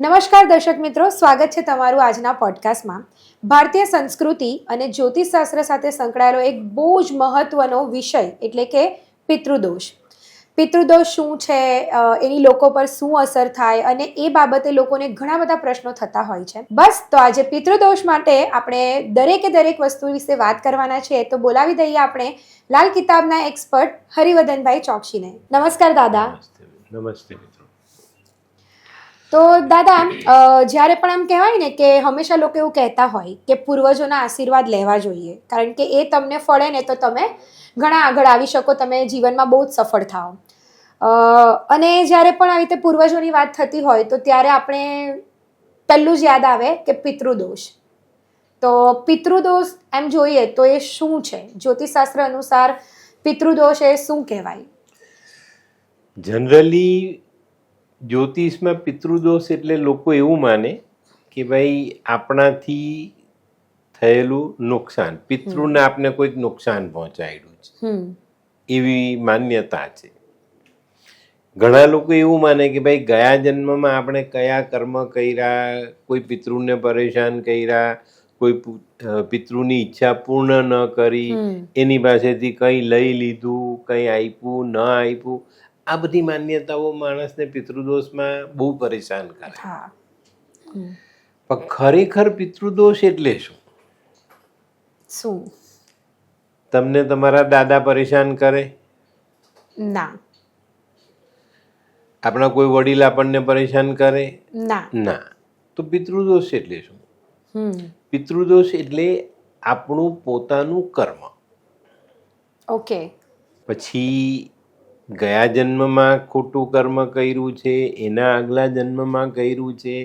નમસ્કાર દર્શક મિત્રો, સ્વાગત છે તમારું આજના પોડકાસ્ટમાં. ભારતીય સંસ્કૃતિ અને જ્યોતિષશાસ્ત્ર સાથે સંકળાયેલો એક બહુ જ મહત્વનો વિષય એટલે કે પિતૃદોષ. પિતૃદોષ શું છે, એની લોકો પર શું અસર થાય અને એ બાબતે લોકોને ઘણા બધા પ્રશ્નો થતા હોય છે. બસ તો આજે પિતૃદોષ માટે આપણે દરેક વસ્તુ વિશે વાત કરવાના છે. તો બોલાવી દઈએ આપણે લાલ કિતાબના એક્સપર્ટ હરિવર્ધનભાઈ ચોકસીને. નમસ્કાર દાદા. નમસ્તે મિત્રો. તો દાદા, જ્યારે પણ આમ કહેવાય ને કે હંમેશા લોકો એવું કહેતા હોય કે પૂર્વજોના આશીર્વાદ લેવા જોઈએ, કારણ કે એ તમને ફળે ને તો તમે ઘણા આગળ આવી શકો, તમે જીવનમાં બહુ જ સફળ થાઓ. અને જ્યારે પણ આવી રીતે પૂર્વજોની વાત થતી હોય તો ત્યારે આપણે પહેલું જ યાદ આવે કે પિતૃદોષ. તો પિતૃદોષ એમ જોઈએ તો એ શું છે? જ્યોતિષશાસ્ત્ર અનુસાર પિતૃદોષ એ શું કહેવાય? જનરલી જ્યોતિષમાં પિતૃદોષ એટલે લોકો એવું માને કે ભાઈ આપણાથી થયેલું નુકસાન, પિતૃને આપને કોઈક નુકસાન પહોંચાડ્યું છે એવી માન્યતા છે. ઘણા લોકો એવું માને કે ભાઈ ગયા જન્મમાં આપણે કયા કર્મ કર્યા, કોઈ પિતૃને પરેશાન કર્યા, કોઈ પિતૃની ઈચ્છા પૂર્ણ ન કરી, એની પાસેથી કંઈ લઈ લીધું, કંઈ આપ્યું ન આપ્યું, આ બધી માન્યતાઓ માણસને પિતૃદોષમાં બહુ પરેશાન કરે. પણ ખરેખર પિતૃદોષ એટલે શું? તમને તમારા દાદા પરેશાન કરે? ના. આપણા કોઈ વડીલ આપણને પરેશાન કરે? ના. તો પિતૃદોષ એટલે શું? પિતૃદોષ એટલે આપણું પોતાનું કર્મ. ઓકે. પછી ગયા જન્મમાં ખોટું કર્મ કર્યું છે, એના આગલા જન્મમાં કર્યું છે,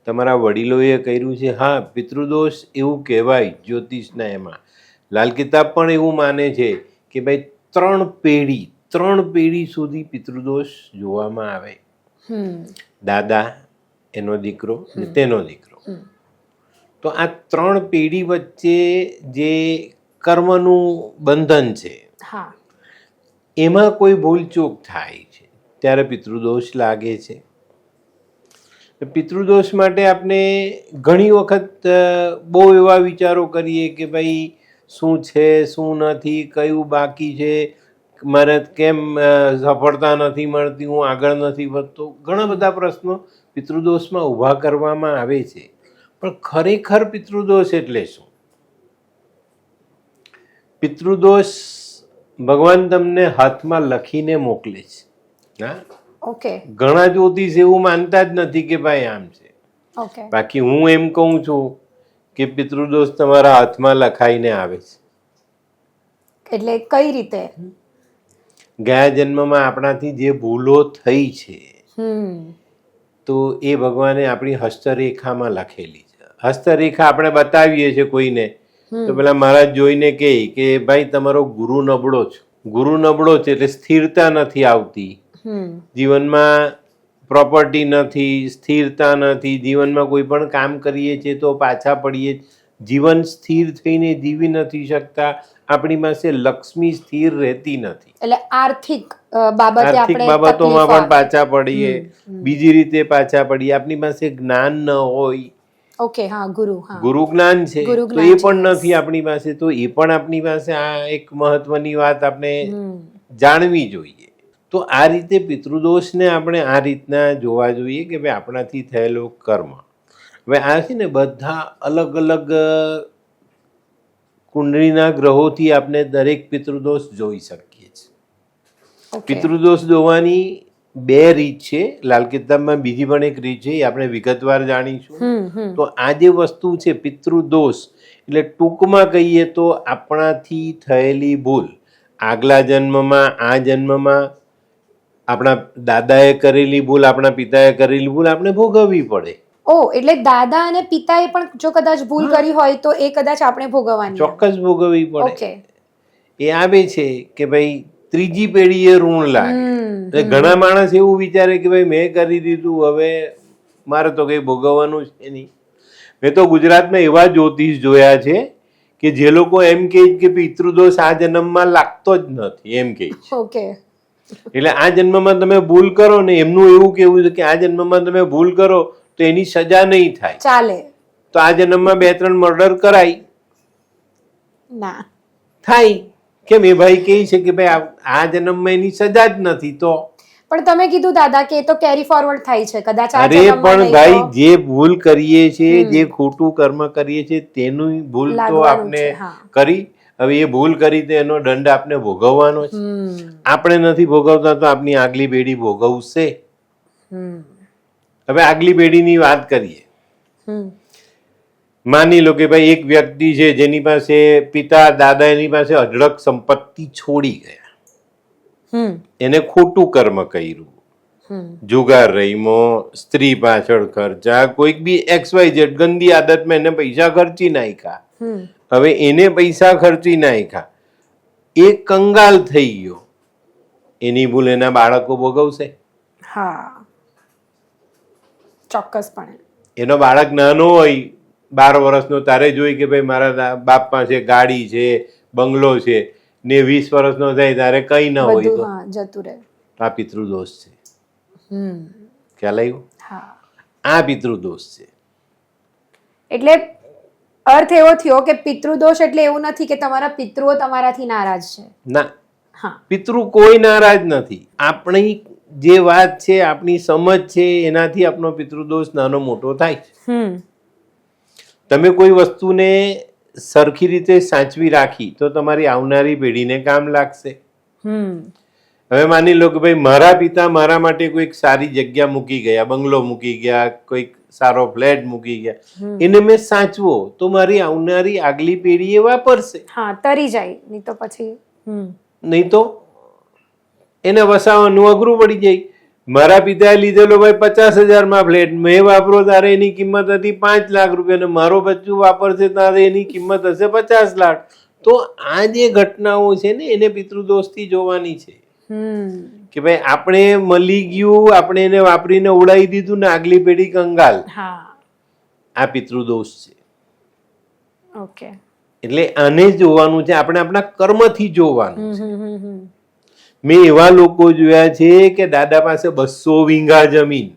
તમારા વડીલોએ કર્યું છે. હા, પિતૃદોષ એવું કહેવાય જ્યોતિષના. એમાં લાલ કિતાબ પણ એવું માને છે કે ભાઈ 3 પેઢી સુધી પિતૃદોષ જોવામાં આવે. દાદા, એનો દીકરો ને તેનો દીકરો. તો આ 3 પેઢી વચ્ચે જે કર્મનું બંધન છે, એમાં કોઈ ભૂલચૂક થાય છે ત્યારે પિતૃદોષ લાગે છે. પિતૃદોષ માટે આપણે ઘણી વખત બહુ એવા વિચારો કરીએ કે ભાઈ શું છે, શું નથી, કયું બાકી છે, મારે કેમ સફળતા નથી મળતી, હું આગળ નથી વધતો. ઘણા બધા પ્રશ્નો પિતૃદોષમાં ઊભા કરવામાં આવે છે. પણ ખરેખર પિતૃદોષ એટલે શું? પિતૃદોષ ભગવાન તમને હાથમાં લખીને મોકલે છે. હા, ઓકે. ઘણા જ્યોતિષ એવું માનતા જ નથી કે ભાઈ આમ છે. બાકી હું એમ કહું છું કે પિતૃદોષ તમારા હાથમાં લખાઈને આવે છે. એટલે કઈ રીતે? ગયા જન્મમાં આપણાથી જે ભૂલો થઈ છે તો એ ભગવાને આપણી હસ્તરેખામાં લખેલી છે. હસ્તરેખા આપણે બતાવીએ છીએ કોઈને તો પેલા મહારાજ જોઈને કહે કે ભાઈ તમારો ગુરુ નબળો છે. ગુરુ નબળો છે એટલે સ્થિરતા નથી આવતી જીવનમાં, પ્રોપર્ટી નથી, સ્થિરતા નથી જીવનમાં. કોઈ પણ કામ કરીએ છીએ તો પાછા પડીએ, જીવન સ્થિર થઈને જીવી નથી શકતા, આપણી પાસે લક્ષ્મી સ્થિર રહેતી નથી. એટલે આર્થિક બાબતોમાં પણ પાછા પડીએ, બીજી રીતે પાછા પડીએ, આપણી પાસે જ્ઞાન ન હોય. ઓકે, હા, ગુરુ જ્ઞાન છે તો એ પણ નથી આપણી પાસે. તો એ પણ આપણી પાસે આ એક મહત્વની વાત આપણે જાણવી જોઈએ. તો આ રીતે પિતૃદોષને આપણે આ રીતના જોવા જોઈએ કે ભાઈ આપણાથી થયેલો કર્મ. હવે આ છે ને બધા અલગ અલગ કુંડળીના ગ્રહોથી આપણે દરેક પિતૃદોષ જોઈ શકીએ છીએ. પિતૃદોષ જોવાની 2 રીત છે. લાલ કિતાબમાં બીજી પણ એક રીત છે, એ આપણે વિગતવાર જાણીશું. તો આ જે વસ્તુ છે પિતૃદોષ એટલે ટૂંકમાં કહીએ તો આપણાથી થયેલી ભૂલ, આગલા જન્મમાં, આ જન્મમાં આપણા દાદાએ કરેલી ભૂલ, આપણા પિતાએ કરેલી ભૂલ આપણે ભોગવવી પડે. એટલે દાદા અને પિતાએ પણ જો કદાચ ભૂલ કરી હોય તો એ કદાચ આપણે ભોગવવાની, ચોક્કસ ભોગવવી પડે. એ આવે છે કે ભાઈ 3જી પેઢીએ ઋણ લાગે. ઘણા માણસ એવું વિચારે કે ભાઈ મેં કરી દીધું, હવે મારે તો કઈ ભોગવવાનું છે નહીં. મેં તો ગુજરાતમાં એવા જ્યોતિષ જોયા છે કે જે લોકો એમ કહે કે પિતૃદોષ આ જન્મમાં લાગતો જ નથી, એમ કહે છે. એટલે આ જન્મમાં તમે ભૂલ કરો ને, એમનું એવું કેવું છે કે આ જન્મમાં તમે ભૂલ કરો તો એની સજા નહીં થાય. ચાલે તો આ જન્મમાં 2-3 મર્ડર કરાય ના થાય. કેમ એ ભાઈ કહે છે કે ભાઈ આ જન્મમાં એની સજા જ નથી તો. પણ તમે કીધું દાદા કે એ તો કેરી ફોરવર્ડ થાય છે કદાચ આ અરે જન્મમાં પણ નહીં ભાઈ તો જે ભૂલ કરીએ છીએ, જે ખોટું કર્મ કરીએ છીએ તેનું ભૂલ તો લાગવાનું આપણે છે, હા. કરી. હવે એ ભૂલ કરી તો એનો દંડ આપણે ભોગવવાનો છે. આપણે નથી ભોગવતા તો આપણી આગલી પેઢી ભોગવશે. હવે આગલી પેઢીની વાત કરીએ. માની લો કે ભાઈ એક વ્યક્તિ છે જેની પાસે પિતા દાદા એની પાસે અઢળક સંપત્તિ છોડી ગયા, એને ખોટું કર્મ કર્યું, જુગાર રહીમો, સ્ત્રી પાછળ ખર્ચા, કોઈક બી XYZ ગંદી આદતમાં એને પૈસા ખર્ચી નાખ્યા. હવે એને પૈસા ખર્ચી નાખ્યા, એ કંગાલ થઈ ગયો, એની ભૂલ એના બાળકો ભોગવશે. હા ચોક્કસપણે. એનો બાળક નાનો હોય 12 વર્ષનો, તારે જોઈ કે ભાઈ મારા બાપ પાસે ગાડી છે, બંગલો છે, ને 20 વર્ષનો થાય તારે કઈ ના હોય તો બધું જતું રહે. આ પિતૃદોષ છે. ખ્યાલ આવ્યો? હા આ પિતૃદોષ છે. એટલે અર્થ એવો થયો કે પિતૃદોષ એટલે એવું નથી કે તમારા પિતૃઓ તમારાથી નારાજ છે. ના, હા પિતૃ કોઈ નારાજ નથી. આપણી જે વાત છે, આપણી સમજ છે, એનાથી આપણો પિતૃદોષ નાનો મોટો થાય છે. તમે કોઈ વસ્તુને સરખી રીતે સાચવી રાખી તો તમારી આવનારી પેઢીને કામ લાગશે. હવે માની લો કે ભાઈ મારા પિતા મારા માટે કોઈક સારી જગ્યા મૂકી ગયા, બંગલો મૂકી ગયા, કોઈક સારો ફ્લેટ મૂકી ગયા, એને મેં સાચવો તો મારી આવનારી આગલી પેઢી એ વાપરશે. હા તરી જાય નહીં તો પછી નહીં તો એને વસાવવાનું અઘરું પડી જાય. મારા પિતાએ લીધેલો ભાઈ 50,000 ફ્લેટ, મેં વાપરો ત્યારે એની કિંમત હતી 5 લાખ રૂપિયા, અને મારો બચ્ચું વાપરશે ત્યારે એની કિંમત હશે 50 લાખ. તો આ જે ઘટનાઓ છે ને એને પિતૃદોષથી જોવાની છે કે ભાઈ આપણે મળી ગયું, આપણે એને વાપરીને ઉડાવી દીધું ને આગલી પેઢી કંગાલ. આ પિતૃદોષ છે. ઓકે એટલે આને જોવાનું છે, આપણે આપણા કર્મથી જોવાનું છે. મેં એવા લોકો જોયા છે કે દાદા પાસે 200 વીંઘા જમીન,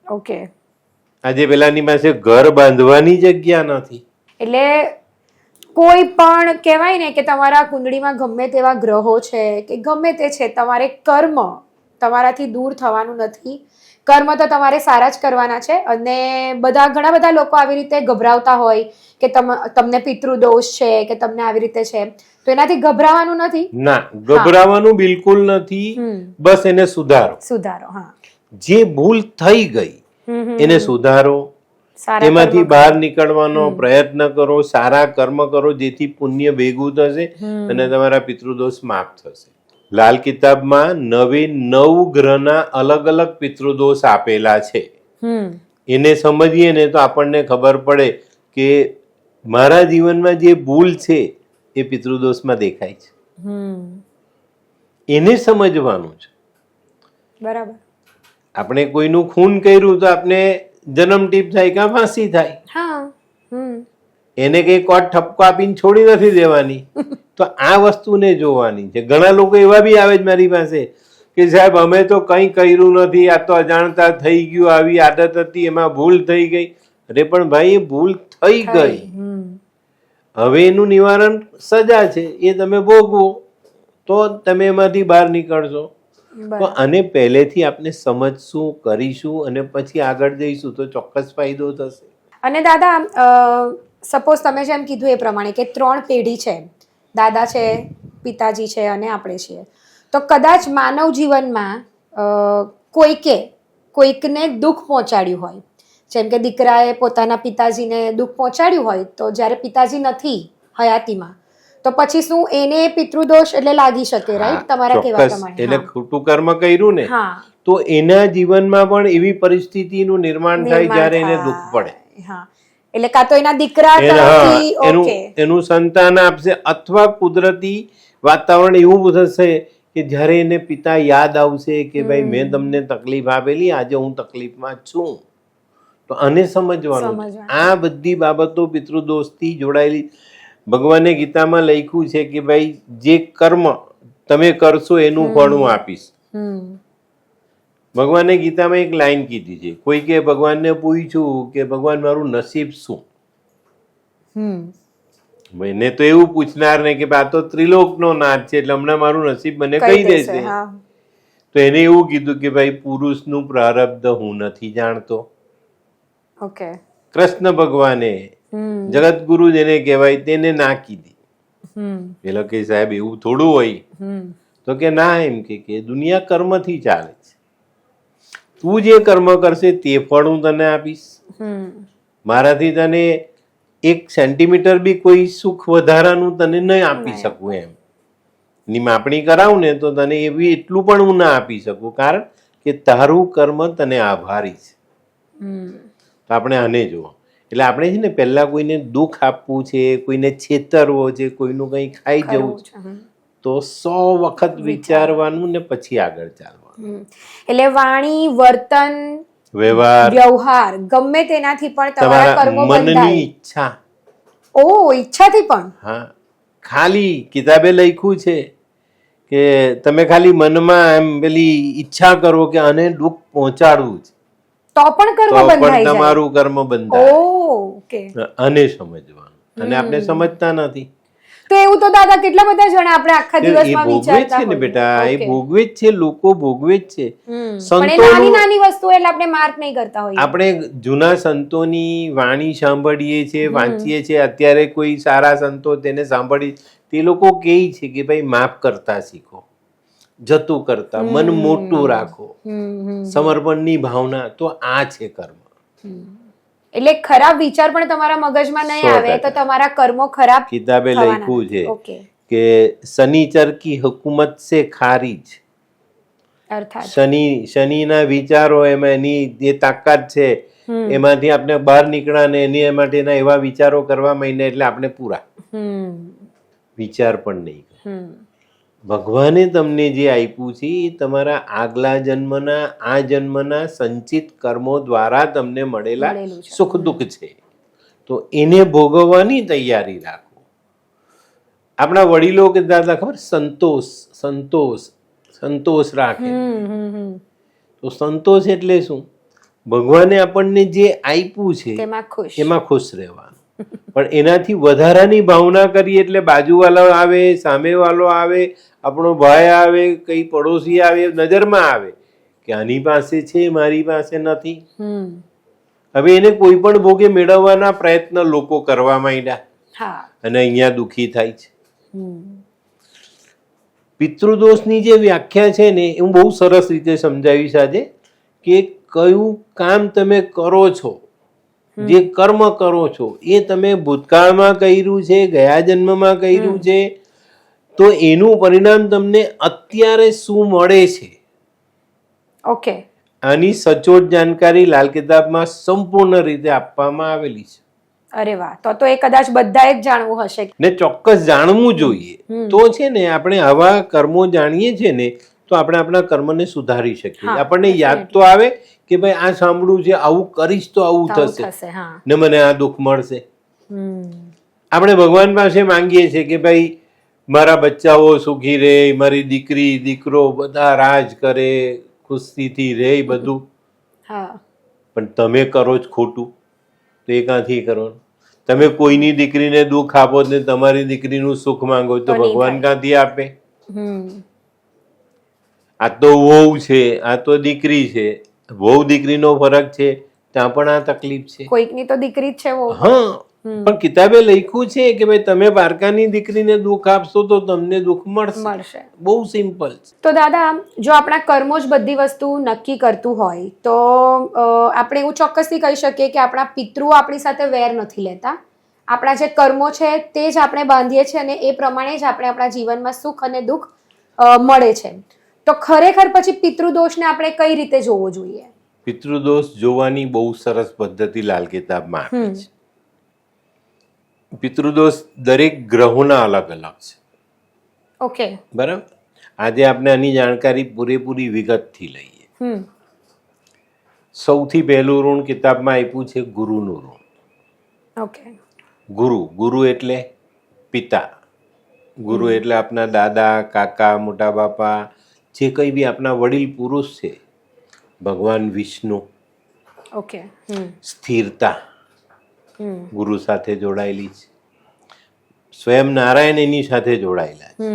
ઓકે, આજે પેલાની પાસે ઘર બાંધવાની જગ્યા નથી. એટલે કોઈ પણ કહેવાય ને કે તમારા કુંડળીમાં ગમે તેવા ગ્રહો છે કે ગમે તે છે, તમારે કર્મ તમારાથી દૂર થવાનું નથી. કર્મ તો તમારે સારા જ કરવાના છે. અને ઘણા બધા લોકો આવી રીતે ગભરાવતા હોય કે તમને પિતૃદોષ છે કે તમને આવી રીતે છે, તો એનાથી ગભરાવાનું નથી. ના, ગભરાવાનું બિલકુલ નથી. બસ એને સુધારો. હા, જે ભૂલ થઈ ગઈ એને સુધારો, એમાંથી બહાર નીકળવાનો પ્રયત્ન કરો, સારા કર્મ કરો, જેથી પુણ્ય ભેગું થશે અને તમારા પિતૃદોષ માફ થશે. લાલ કિતાબમાં 9 ગ્રહના અલગ અલગ પિતૃદોષ આપેલા છે. એને સમજીએ ને તો આપણને ખબર પડે કે મારા જીવનમાં જે ભૂલ છે એ પિતૃદોષમાં દેખાય છે. એને સમજવાનું છે. બરાબર. આપણે કોઈનું ખૂન કર્યું તો આપણે જન્મટીપ થાય કે ફાંસી થાય, એને કઈ કોર્ટ ઠપકો આપીને છોડી નથી દેવાની. તો આ વસ્તુને જોવાની છે. ઘણા લોકો એવા બી આવે છે મારી પાસે કે સાહેબ અમે તો કંઈ કર્યું નથી, આ તો અજાણતા થઈ ગયું, આવી આદત હતી, એમાં ભૂલ થઈ ગઈ. અરે પણ ભાઈ એ ભૂલ થઈ ગઈ, હવે એનું નિવારણ સજા છે, એ તમે ભોગવો તો તમે એમાંથી બહાર નીકળશો. તો આને પહેલેથી આપણે સમજશું, કરીશું અને પછી આગળ જઈશું તો ચોક્કસ ફાયદો થશે. અને દાદા સપોઝ તમે જેમ કીધું એ પ્રમાણે કે 3 પેઢી છે, દાદા છે, પિતાજી છે અને આપણે છીએ, તો કદાચ માનવ જીવનમાં કોઈકને દુઃખ પહોંચાડ્યું હોય, જેમ કે દીકરાએ પોતાના પિતાજીને દુઃખ પહોંચાડ્યું હોય, તો જ્યારે પિતાજી નથી હયાતીમાં તો પછી શું એને પિતૃદોષ એટલે લાગી શકે, રાઈટ? તમારા કહેવા પ્રમાણે એટલે ખોટું કર્મ કર્યું ને તો એના જીવનમાં પણ એવી પરિસ્થિતિનું નિર્માણ થાય જ્યારે એને દુઃખ પડે. એટલે કાં તો એના દીકરા એનું સંતાન આપશે, અથવા કુદરતી વાતાવરણ એવું થશે કે જ્યારે એને પિતા યાદ આવશે કે ભાઈ મેં તમને તકલીફ આપેલી, આજે હું તકલીફમાં છું. તો આને સમજવાનું. આ બધી બાબતો પિતૃદોષથી જોડાયેલી. ભગવાને ગીતામાં લખ્યું છે કે ભાઈ જે કર્મ તમે કરશો એનું ફળ હું આપીશ. ભગવાને ગીતામાં એક લાઈન કીધી છે, કોઈ કે ભગવાનને પૂછ્યું કે ભગવાન મારું નસીબ શું? એને તો એવું પૂછનાર ને કે આ તો ત્રિલોકનો નાથ છે એટલે હમણાં મારું નસીબ મને કહી દેશે. તો એને એવું કીધું કે ભાઈ પુરુષનું પ્રારબ્ધ હું નથી જાણતો. ઓકે. કૃષ્ણ ભગવાને જગતગુરુ જેને કહેવાય તેને ના કીધી. પેલો કે સાહેબ એવું થોડું હોય. તો કે ના, એમ કે દુનિયા કર્મથી ચાલે છે. તું જે કર્મ કરશે તે ફળ હું તને આપીશ. મારાથી તને 1 સેન્ટીમીટર બી કોઈ સુખ વધારાનું તને નહીં આપી શકું. એમ ની માપણી કરાવું ને તો તને એવી એટલું પણ હું ના આપી શકું, કારણ કે તારું કર્મ તને આભારી છે. તો આપણે આને જુઓ. એટલે આપણે છે ને પહેલા કોઈને દુઃખ આપવું છે, કોઈને છેતરવો છે, કોઈનું કંઈ ખાઈ જવું છે, તો 100 વખત વિચારવાનું ને પછી આગળ ચાલવાનું. એટલે વાણી, વર્તન, વ્યવહાર ગમે તેનાથી પણ તમારા કર્મો બંધાય. મનની ઈચ્છા. ઈચ્છાથી પણ. હા, ખાલી કિતાબે લખ્યું છે કે તમે ખાલી મનમાં એમ પેલી ઈચ્છા કરો કે આને દુઃખ પહોંચાડવું છે, તો પણ કર્મ બંધાઈ જાય. તમારું કર્મ બંધાય. આને સમજવાનું, અને આપણે સમજતા નથી. તો એવું તો દાદા કેટલા બધા જણા આપણે આખા દિવસમાં વિચારતા હોય છે ને બેટા, એ ભોગવે જ છે, લોકો ભોગવે જ છે. નાની નાની વસ્તુ એટલે આપણે માર્ક નહીં કરતા હોઈએ. આપણે જૂના સંતોની વાણી સાંભળીએ છીએ, વાંચીએ છીએ. અત્યારે કોઈ સારા સંતો તેને સાંભળી, તે લોકો કહે છે કે ભાઈ માફ કરતા શીખો, જતું કરતા, મન મોટું રાખો, સમર્પણની ભાવના. તો આ છે કર્મ. એટલે ખરાબ વિચાર પણ તમારા મગજમાં નહીં આવે તો તમારા કર્મો ખરાબ. કિતાબે લખ્યું છે કે શનિચર કી હુકુમત સે ખારીજ. અર્થાત શનિના વિચારો, એમાં એની જે તાકાત છે એમાંથી આપણે બહાર નીકળ્યા ને એની માટેના એવા વિચારો કરવા માંડ્યા એટલે આપણે પૂરા. વિચાર પણ નહીં. ભગવાને તમને જે આપ્યું છે એ તમારા આગલા જન્મના, આ જન્મના સંચિત કર્મો દ્વારા તમને મળેલા સુખ દુઃખ છે. તો એને ભોગવવાની તૈયારી રાખો. આપણા વડીલો કહેતા હતા ખબર, સંતોષ સંતોષ સંતોષ રાખે. તો સંતોષ એટલે શું? ભગવાને આપણને જે આપ્યું છે એમાં ખુશ રહેવાનું. પણ એનાથી વધારાની ભાવના કરી એટલે બાજુવાળો આવે, સામેવાળો આવે, આપણો ભાઈ આવે, કઈ પડોશી આવે, નજરમાં આવે કે આની પાસે છે, મારી પાસે નથી. હવે એને કોઈ પણ ભોગે મેળવવાના પ્રયત્ન લોકો કરવા માંડ્યા અને અહીંયા દુઃખી થાય છે. પિતૃદોષની જે વ્યાખ્યા છે ને હું બહુ સરસ રીતે સમજાવીશ આજે, કે કયું કામ તમે કરો છો, જે કર્મ કરો છો એ તમે ભૂતકાળમાં કર્યું છે, ગયા જન્મમાં કર્યું છે, તો એનું પરિણામ તમને અત્યારે શું મળે છે. ઓકે. આની સચોટ જાણકારી લાલ કિતાબમાં સંપૂર્ણ રીતે આપવામાં આવેલી છે. અરે વાહ, તો એ કદાચ બધાએ જ જાણવું હશે ને ચોક્કસ જાણવું જોઈએ. તો છે ને આપણે આવા કર્મો જાણીએ છીએ ને તો આપણે આપણા કર્મને સુધારી શકીએ. આપણને યાદ તો આવે કે ભાઈ આ સાંભળ્યું છે, આવું કરીશ તો આવું થશે ને મને આ દુઃખ મળશે. આપણે ભગવાન પાસે માંગીએ છીએ કે ભાઈ મારા બચ્ચાઓ સુખી રહે, મારી દીકરી દીકરો બધા રાજ કરે, ખુશીથી રહે, બધું. પણ તમે કરો જ ખોટું તો એ ક્યાંથી કરવાનું? તમે કોઈની દીકરીને દુઃખ આપો ને તમારી દીકરીનું સુખ માંગો તો ભગવાન ક્યાંથી આપે? આ તો વહુ છે, આ તો દીકરી છે. વહુ દીકરીનો ફરક છે, ત્યાં પણ આ તકલીફ છે. કોઈકની તો દીકરી જ છે વહુ. હા, પણ કિતાબે લખ્યું છે કે ભાઈ તમે પારકાની દીકરીને દુઃખ આપશો તો તમને દુઃખ મળશે. બહુ સિમ્પલ. તો દાદા, જો આપણા કર્મો જ બધી વસ્તુ નક્કી કરતું હોય તો આપણે એવું ચોક્કસથી કહી શકીએ કે આપણા પિતૃઓ આપણી સાથે વેર નથી લેતા. આપણા જે કર્મો છે તે જ આપણે બાંધીએ છીએ અને એ પ્રમાણે જ આપણે આપણા જીવનમાં સુખ અને દુઃખ મળે છે. તો ખરેખર પછી પિતૃદોષને આપણે કઈ રીતે જોવો જોઈએ? પિતૃદોષ જોવાની બહુ સરસ પદ્ધતિ લાલ કિતાબમાં આપી છે. પિતૃદોષ દરેક ગ્રહોના અલગ અલગ છે. ઓકે, બરાબર. આજે આપણે આની જાણકારી પૂરેપૂરી વિગતથી લઈએ. સૌથી પહેલું ઋણ કિતાબમાં આપ્યું છે ગુરુનું ઋણ. ઓકે. ગુરુ એટલે પિતા. ગુરુ એટલે આપણા દાદા, કાકા, મોટા બાપા, જે કંઈ બી આપણા વડીલ પુરુષ છે ભગવાન વિષ્ણુ, ઓકે. સ્થિરતા ગુરુ સાથે જોડાયેલી છે. સ્વયં નારાયણ એની સાથે જોડાયેલા છે.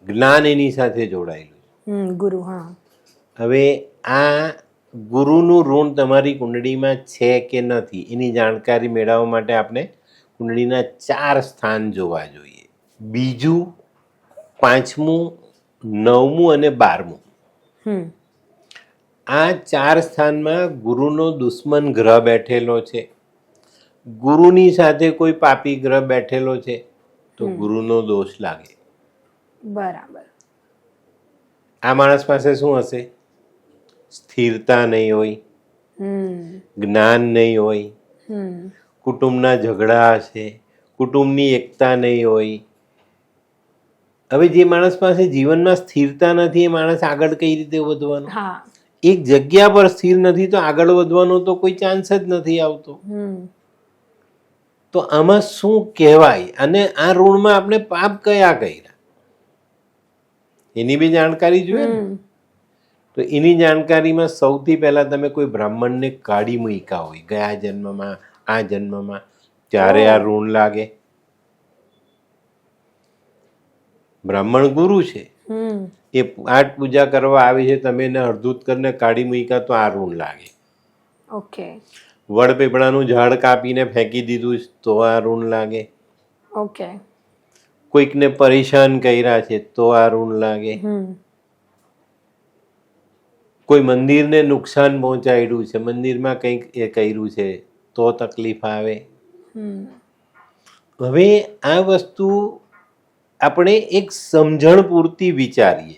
જ્ઞાન એની સાથે જોડાયેલું ગુરુ. હા. હવે આ ગુરુનું ઋણ તમારી કુંડળીમાં છે કે નથી એની જાણકારી મેળવવા માટે આપણે કુંડળીના 4 સ્થાન જોવા જોઈએ. બીજું, 5મું, 9મું અને 12મું. આ 4 સ્થાનમાં ગુરુનો દુશ્મન ગ્રહ બેઠેલો છે. ગુરુની સાથે કોઈ પાપી ગ્રહ બેઠેલો છે તો ગુરુનો દોષ લાગે. બરાબર. આ માણસ પાસે શું હશે? સ્થિરતા નહીં હોય, જ્ઞાન નહીં હોય, કુટુંબના ઝઘડા હશે, કુટુંબની એકતા નહીં હોય. હવે જે માણસ પાસે જીવનમાં સ્થિરતા નથી એ માણસ આગળ કઈ રીતે વધવાનો? એક જગ્યા પર સ્થિર નથી તો આગળ વધવાનો તો કોઈ ચાન્સ જ નથી આવતો. તો આમાં શું કહેવાય અને આ ઋણમાં આપણે પાપ કયા કર્યા એની બી જાણકારી જોઈએ ને. તો એની જાણકારીમાં સૌથી પહેલા તમે કોઈ બ્રાહ્મણને કાઢી મૂક્યા હોય ગયા જન્મમાં, આ જન્મમાં, ત્યારે આ ઋણ લાગે. બ્રાહ્મણ ગુરુ છે, એ પાઠ પૂજા કરવા આવે છે, તમે એને અડધૂત કરીને કાઢી મૂક્યા તો આ ઋણ લાગે. ઓકે. વડપીપળાનું ઝાડ કાપીને ફેંકી દીધું તો આ ઋણ લાગે. ઓકે. કોઈકને પરેશાન કર્યા છે તો આ ઋણ લાગે. કોઈ મંદિરને નુકસાન પહોંચાડ્યું છે, મંદિરમાં કંઈક એ કર્યું છે તો તકલીફ આવે. હવે આ વસ્તુ આપણે એક સમજણ પૂરતી વિચારીએ.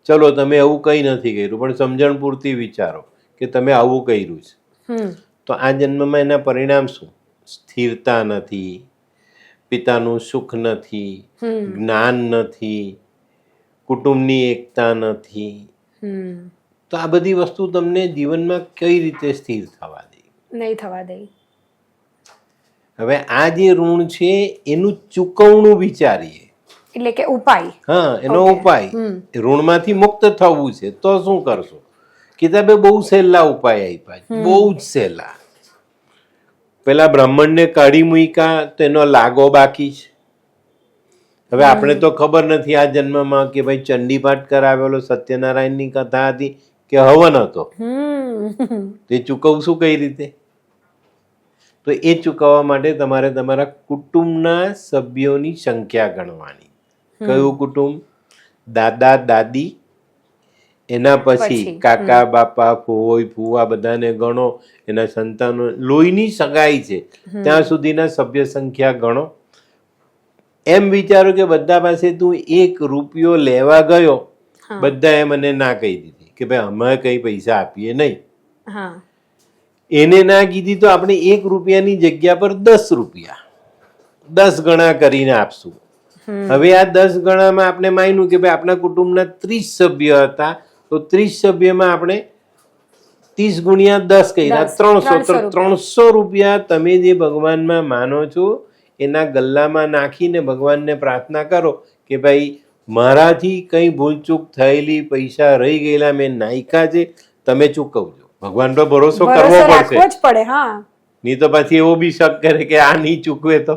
ચલો તમે આવું કંઈ નથી કર્યું પણ સમજણ પૂરતી વિચારો કે તમે આવું કર્યું છે તો આ જન્મમાં એના પરિણામ શું? સ્થિરતા નથી, પિતાનું સુખ નથી, જ્ઞાન નથી, કુટુંબની એકતા નથી. તો આ બધી વસ્તુ તમને જીવનમાં કઈ રીતે સ્થિર થવા દે? નહીં થવા દે. હવે આ જે ઋણ છે એનું ચૂકવણું વિચારીએ. એટલે કે ઉપાય. હા, એનો ઉપાય. ઋણમાંથી મુક્ત થવું છે તો શું કરશો? કિતાબે બહુ સહેલા ઉપાય આપ્યા, બહુ જ સહેલા. પેલા બ્રાહ્મણને કાઢી મૂક્યા તો એનો લાગો બાકી છે. હવે આપણે તો ખબર નથી આ જન્મમાં કે ભાઈ ચંડીપાઠ કરાવેલો, સત્યનારાયણની કથા હતી કે હવન હતો. તે ચૂકવશું કઈ રીતે? તો એ ચૂકવવા માટે તમારે તમારા કુટુંબના સભ્યોની સંખ્યા ગણવાની. કયું કુટુંબ? દાદા દાદી, એના પછી કાકા બાપા, ફોઈ ફુવા, બધાને ગણો. એના સંતાનો, લોહીની સગાઈ છે ત્યાં સુધીના સભ્ય સંખ્યા ગણો. એમ વિચારો કે બધા પાસે તું 1 રૂપિયો લેવા ગયો, બધાએ મને ના કહી દીધી કે ભાઈ અમે કઈ પૈસા આપીએ નહીં. એને ના કીધી તો આપણે 1 રૂપિયાની જગ્યા પર 10 રૂપિયા 10 ગણા કરીને આપશું. હવે આ 10 ગણામાં આપણે માન્યું કે ભાઈ આપણા કુટુંબના 30 સભ્ય હતા તો 30 સભ્યમાં આપણે 30 ગુણ્યા 10 કર્યા 300. 300 રૂપિયા તમે જે ભગવાનમાં માનો છો એના ગલ્લામાં નાખીને ભગવાનને પ્રાર્થના કરો કે ભાઈ મારાથી કંઈ ભૂલચૂક થયેલી, પૈસા રહી ગયેલા મેં નાખ્યા છે, તમે ચૂકવજો. ભગવાન પર ભરોસો કરવો પડશે. નહીં તો પછી એવો બી શક કરે કે આ નહીં ચૂકવે તો.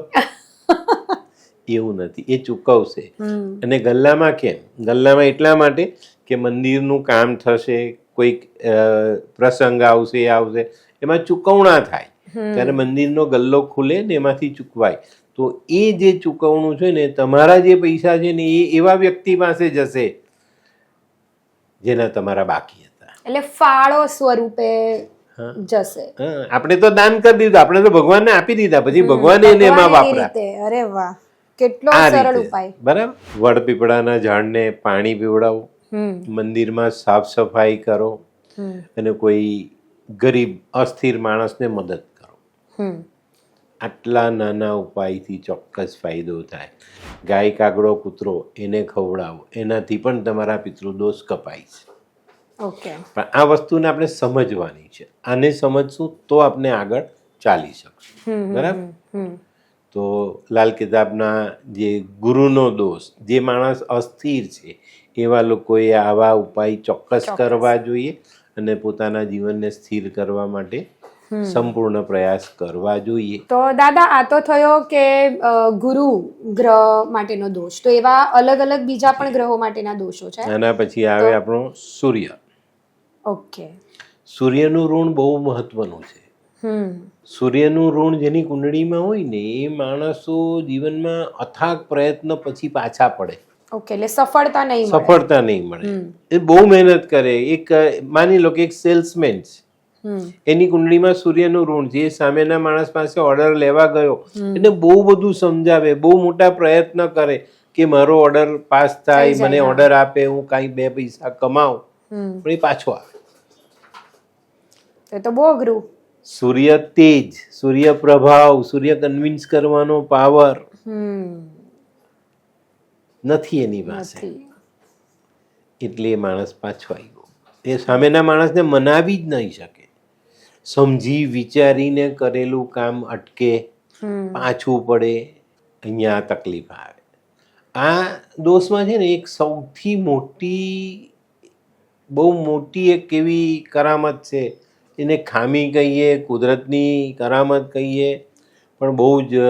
એવું નથી, એ ચૂકવશે. અને ગલ્લામાં કેમ? ગલ્લામાં એટલા માટે કે મંદિરનું કામ થશે, કોઈક પ્રસંગ આવશે, એમાં ચૂકવણા થાય ત્યારે મંદિરનો ગલ્લો ખુલે ને એમાંથી ચૂકવાય. તો એ જે ચૂકવણું છે ને, તમારા જે પૈસા છે ને એ એવા વ્યક્તિ પાસે જશે જેના તમારા બાકી હતા. એટલે ફાળો સ્વરૂપે જશે. આપણે તો દાન કરી દીધું, આપણે તો ભગવાનને આપી દીધા, પછી ભગવાન એને એમાં વાપરા. અરે વાહ, કેટલો સરળ ઉપાય. બરાબર. વડપીપળાના ઝાડને પાણી પીવડાવો, મંદિરમાં સાફ સફાઈ કરો અને કોઈ ગરીબ અસ્થિર માણસને મદદ કરો. આટલા નાના ઉપાયથી ચોક્કસ ફાયદો થાય. ગાય, કાગડો, કૂતરો એને ખવડાવો, એનાથી પણ તમારા પિતૃદોષ કપાય છે. પણ આ વસ્તુને આપણે સમજવાની છે. આને સમજશું તો આપણે આગળ ચાલી શકશું. બરાબર. તો લાલ કિતાબના જે ગુરુનો દોષ, જે માણસ અસ્થિર છે એવા લોકોએ આવા ઉપાય ચોક્કસ કરવા જોઈએ. અને પોતાના જીવનને સ્થિર કરવા માટે સંપૂર્ણ પ્રયાસ કરવા જોઈએ. તો દાદા આ તો થયો કે ગુરુ ગ્રહ માટેનો દોષ. તો એવા અલગ અલગ બીજા પણ ગ્રહો માટેના દોષો છે? આના પછી આવે આપણો સૂર્ય. ઓકે. સૂર્યનું ઋણ બહુ મહત્વનું છે. સૂર્યનું ઋણ જેની કુંડળીમાં હોય ને એ માણસો જીવનમાં અથાગ પ્રયત્ન પછી પાછા પડે. ઓકે, એટલે સફળતા નહીં મળે. સફળતા નહીં મળે. એ બહુ મહેનત કરે. એક માની લો કે એક સેલ્સમેન છે, એની કુંડળીમાં સૂર્યનું ઋણ છે, એ સામેના માણસ પાસે ઓર્ડર લેવા ગયો, એને બહુ બધું સમજાવે, બહુ મોટા પ્રયત્ન કરે કે મારો ઓર્ડર પાસ થાય, મને ઓર્ડર આપે, હું કાંઈ 2 પૈસા કમાઉં, પણ એ પાછો આવે. એ તો બહુ અઘરું. સૂર્ય તેજ, સૂર્ય પ્રભાવ, સૂર્ય કન્વિન્સ કરવાનો પાવર નથી એની પાસે, એટલે એ માણસ પાછો આવ્યો. એ સામેના માણસને મનાવી જ નહીં શકે. સમજી વિચારીને કરેલું કામ અટકે, પાછું પડે, અહીંયા આ તકલીફ આવે. આ દોષમાં છે ને એક સૌથી મોટી, બહુ મોટી એક એવી કરામત છે, એને ખામી કહીએ, કુદરતની કરામત કહીએ, પણ બહુ જ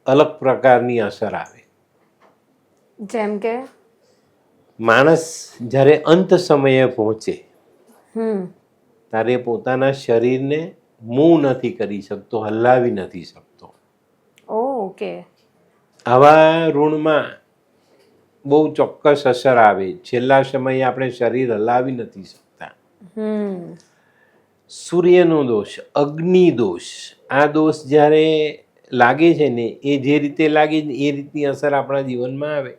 અલગ પ્રકારની અસર આવે. જેમ કે માણસ જ્યારે અંત સમયે પહોંચે ત્યારે પોતાના શરીરને મૂવ નથી કરી શકતો, હલાવી નથી શકતો. ઓકે. આવા ઋણમાં બહુ ચોક્કસ અસર આવે. છેલ્લા સમયે આપણે શરીર હલાવી નથી શકતા. સૂર્યનો દોષ, અગ્નિ દોષ. આ દોષ જ્યારે લાગે છે ને, એ જે રીતે લાગે એ રીતની અસર આપણા જીવનમાં આવે.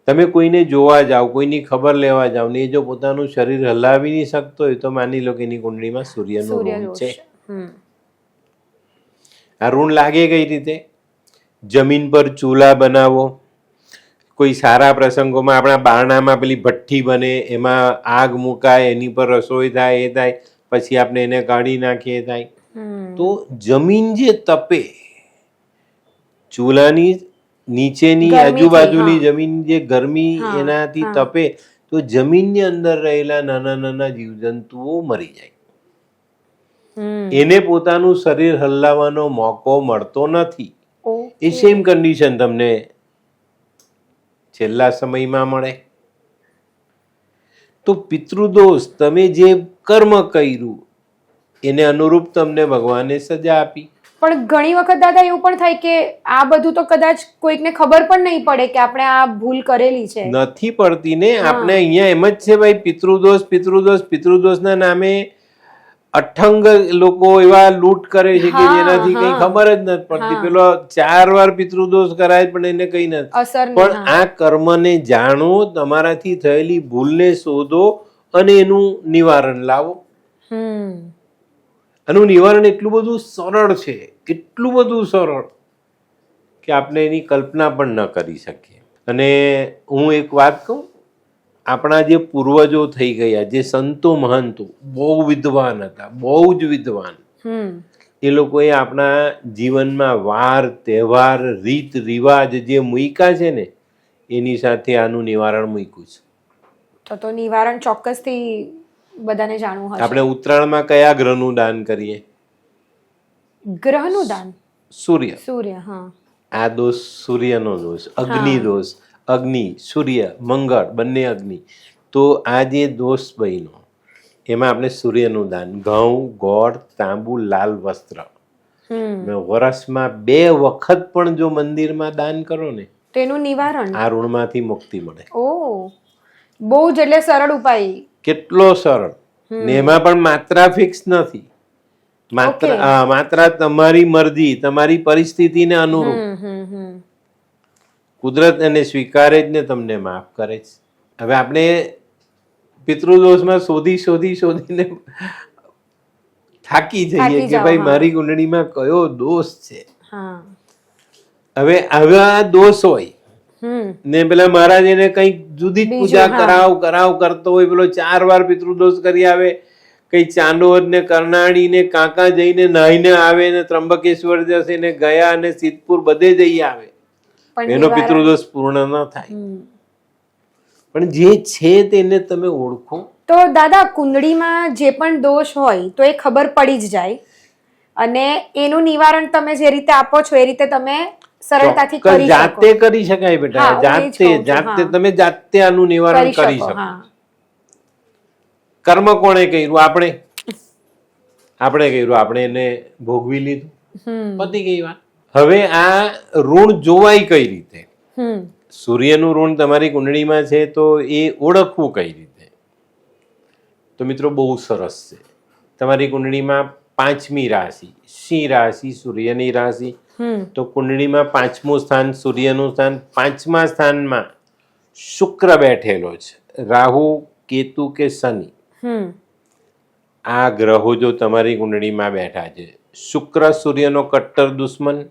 તમે કોઈને જોવા જાઓ, કોઈની ખબર લેવા જાઓ ને એ જો પોતાનું શરીર હલાવી નહીં શકતો હોય તો માની લો કે એની કુંડળીમાં સૂર્યનું ઋણ છે. આ ઋણ લાગે કઈ રીતે? જમીન પર ચૂલા બનાવો, કોઈ સારા પ્રસંગોમાં આપણા બારણામાં પેલી ભઠ્ઠી બને, એમાં આગ મુકાય, એની પર રસોઈ થાય, એ થાય, પછી આપણે એને કાઢી નાખીએ, થાય. તો જમીન જે તપે, ચૂલાની નીચેની આજુબાજુની જમીન જે ગરમી એનાથી તપે, તો જમીનની અંદર રહેલા નાના નાના જીવજંતુઓ મરી જાય. એને પોતાનું શરીર હલાવવાનો મોકો મળતો નથી. એ સેમ કન્ડિશન તમને છેલ્લા સમયમાં મળે. તો પિતૃદોષ, તમે જે કર્મ કર્યું એને અનુરૂપ તમને ભગવાને સજા આપી. પણ ઘણી વખત દાદા એવું પણ થાય કે આ બધું તો કદાચ કોઈકને ખબર પણ નહીં પડે કે આપણે આ ભૂલ કરેલી છે. નથી પડતી ને. આપણે અહીંયા એમ જ છે ભાઈ, પિતૃદોષ પિતૃદોષ પિતૃદોષના નામે અઠંગ લોકો એવા લૂંટ કરે છે કે જેનાથી કઈ ખબર જ નથી પડતી. પેલો 4 વાર પિતૃદોષ કરાય પણ એને કઈ નથી. પણ આ કર્મને જાણો, તમારાથી થયેલી ભૂલને શોધો અને એનું નિવારણ લાવો. આનું નિવારણ એટલું બધું સરળ છે, એટલું બધું સરળ કે આપણે એની કલ્પના પણ ન કરી શકીએ. અને હું એક વાત કહું, આપણા જે પૂર્વજો થઈ ગયા, જે સંતો મહંતો બહુ વિદ્વાન હતા, બહુ જ વિદ્વાન, એ લોકોએ આપણા જીવનમાં વાર તહેવાર રીત રિવાજ જે મૂક્યા છે ને, એની સાથે આનું નિવારણ મૂક્યું છે. તો નિવારણ ચોક્કસથી બધાને જાણવું હશે. આપણે ઉત્તરાયણમાં કયા ગ્રહનું દાન કરીએ? ગ્રહનું દાન? સૂર્ય. સૂર્ય. હા. આ દોષ સૂર્યનો દોષ, અગ્નિ દોષ. અગ્નિ, સૂર્ય, મંગળ, બંને અગ્નિ. તો આ જે દોષ બન્યો એમાં આપણે સૂર્યનું દાન, ઘઉં, ગોળ, તાંબુ, લાલ વસ્ત્ર, વર્ષમાં 2 વખત પણ જો મંદિરમાં દાન કરો ને, તેનું નિવારણ, આ ઋણમાંથી મુક્તિ મળે. ઓ, બહુ જ એટલે સરળ ઉપાય. કેટલો સરળ. ને એમાં પણ માત્રા ફિક્સ નથી. માત્રા તમારી મરજી, તમારી પરિસ્થિતિને અનુરૂપ. કુદરત એને સ્વીકારે જ ને તમને માફ કરે છે. હવે આપણે પિતૃદોષમાં શોધીને થાકી જઈએ કે ભાઈ મારી કુંડળીમાં કયો દોષ છે. હવે આ દોષ હોય ને પેલા મહારાજ એને કઈક જુદી જ પૂજા કરાવ કરતો હોય, પેલો 4 વાર પિતૃદોષ કરી આવે, કઈ ચાંદોદ ને કરનાળી ને કાંકા જઈને નાહીને આવે ને ત્રંબકેશ્વર જશે ને ગયા અને સિદ્ધપુર બધે જઈ આવે, એનો પિતૃદોષ પૂર્ણ ન થાય. પણ જે છે તેને તમે ઓળખો. તો દાદા કુંડળીમાં જે પણ દોષ હોય તો એ ખબર પડી જ જાય અને એનું નિવારણ તમે જે રીતે આપો છો એ રીતે તમે સરળતાથી ચોક્કસ કરી શકો. જાતે કરી શકાય બેટા, હા, હું એ જ કહું છું, જાતે હા. તમે જાતે આનું નિવારણ કરી શકો. હા. કર્મ કોણે કર્યું? આપણે કર્યું, આપણે એને ભોગવી લીધું, પતી ગઈ વાત. હવે આ ઋણ જોવાય કઈ રીતે? સૂર્યનું ઋણ તમારી કુંડળીમાં છે તો એ ઓળખવું કઈ રીતે? તો મિત્રો બહુ સરસ છે. તમારી કુંડળીમાં 5મી રાશિ સિંહ રાશિ, સૂર્યની રાશિ. તો કુંડળીમાં 5મું સ્થાન સૂર્યનું સ્થાન, 5મા સ્થાનમાં શુક્ર બેઠેલો છે. રાહુ, કેતુ કે શનિ, આ ગ્રહો જો તમારી કુંડળીમાં બેઠા છે, શુક્ર સૂર્યનો કટ્ટર દુશ્મન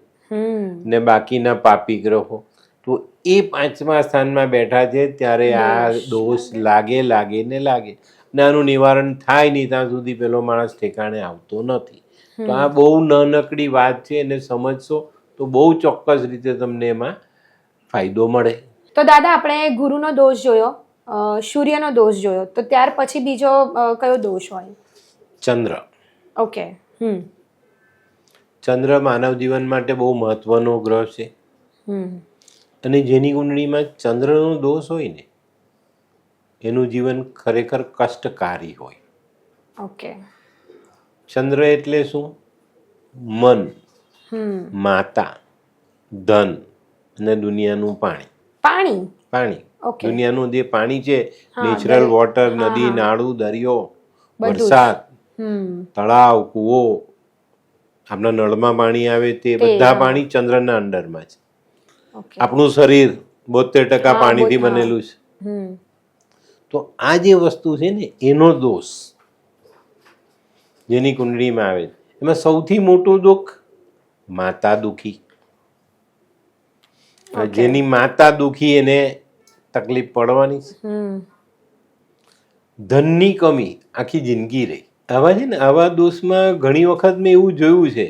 ને બાકીના પાપી ગ્રહો, તો એ 5મા સ્થાનમાં બેઠા છે ત્યારે આ દોષ લાગે ને લાગે ને આનું નિવારણ થાય નહીં ત્યાં સુધી પેલો માણસ ઠેકાણે આવતો નથી. તો આ બહુ નાનકડી વાત છે, એને સમજશો તો બહુ ચોક્કસ રીતે તમને એમાં ફાયદો મળે. તો દાદા આપણે ગુરુનો દોષ જોયો, સૂર્યનો દોષ જોયો, તો ત્યાર પછી બીજો કયો દોષ હોય? ચંદ્ર. ઓકે. ચંદ્ર માનવ જીવન માટે બહુ મહત્વનો ગ્રહ છે અને જેની કુંડળીમાં ચંદ્રનો દોષ હોય ને એનું જીવન ખરેખર કષ્ટકારી હોય. ઓકે. ચંદ્ર એટલે શું? મન, માતા, ધન અને દુનિયાનું પાણી. ઓકે. દુનિયાનું જે પાણી છે, નેચરલ વોટર, નદી, નાળું, દરિયો, વરસાદ, તળાવ, કૂવો, આપણા નળમાં પાણી આવે તે બધા પાણી ચંદ્રના અંડરમાં છે. આપણું શરીર 72% પાણીથી બનેલું છે. તો આ જે વસ્તુ છે ને એનો દોષ જેની કુંડળીમાં આવે એમાં સૌથી મોટું દુઃખ માતા દુઃખી. જેની માતા દુઃખી એને તકલીફ પડવાની છે. ધનની કમી આખી જિંદગી રહી. આવા છે ને આવા દોષમાં ઘણી વખત મેં એવું જોયું છે,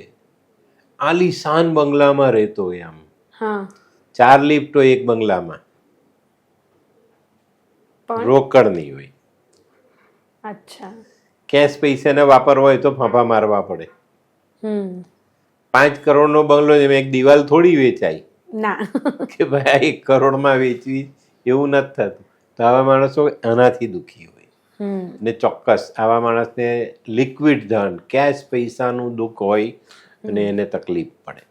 આલીશાન બંગલામાં રહેતો હોય, આમ 4 લિફ્ટ હોય એક બંગલામાં, રોકડ નહીં હોય. અચ્છા. કેશ પૈસાને વાપરવા હોય તો ફાંફા મારવા પડે. 5 કરોડનો બંગલો છે, એક દિવાલ થોડી વેચાય ના કે ભાઈ 1 કરોડમાં વેચવી, એવું નથી થતું. તો આવા માણસો આનાથી દુઃખી હોય ને ચોક્કસ આવા માણસને લિક્વિડ ધન, કેશ પૈસાનું દુઃખ હોય અને એને તકલીફ પડે.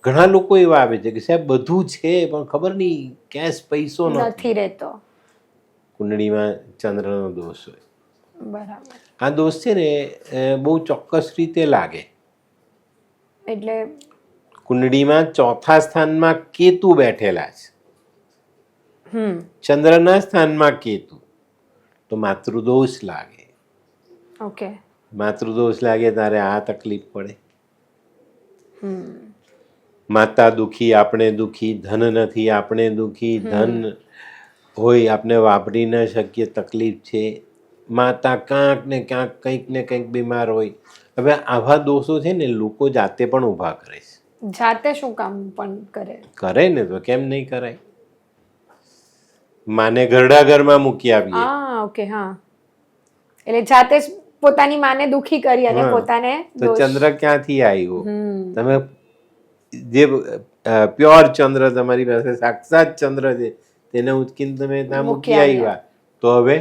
ઘણા લોકો એવા આવે છે કે સાહેબ બધું છે પણ ખબર નહીં કેશ પૈસો નથી રહેતો. કુંડળીમાં ચંદ્રનો દોષ હોય. બરાબર. આ દોષ છે ને બહુ ચોક્કસ રીતે લાગે. એટલે કુંડળીમાં 4થા સ્થાનમાં કેતુ બેઠેલા છે, ચંદ્રના સ્થાનમાં કેતુ, તો માતૃદોષ લાગે. ઓકે. માતૃદોષ લાગે ત્યારે આ તકલીફ પડે. માતા દુઃખી, આપણે દુઃખી, ધન નથી આપણે દુઃખી, ધન હોય આપણે વાપરી ન શકીએ, તકલીફ છે. માતા ક્યાંક ને ક્યાંક કંઈક ને કંઈક બીમાર હોય. હવે આવા દોષો છે ને લોકો જાતે પણ ઊભા કરે છે. જાતે શું કામ પણ કરે ને, તો કેમ નહીં કરાય? માને ઘરડા ઘરમાં મૂકી આવીએ. ઓકે. એટલે જાતે જ પોતાની માને દુખી કરી અને પોતાને તો ચંદ્ર ક્યાંથી આવ્યો? તમે જે પ્યોર ચંદ્ર તમારી પાસે સાક્ષાત ચંદ્ર છે તેને ઉચકીને તમે ત્યાં મૂકી આવ્યા તો હવે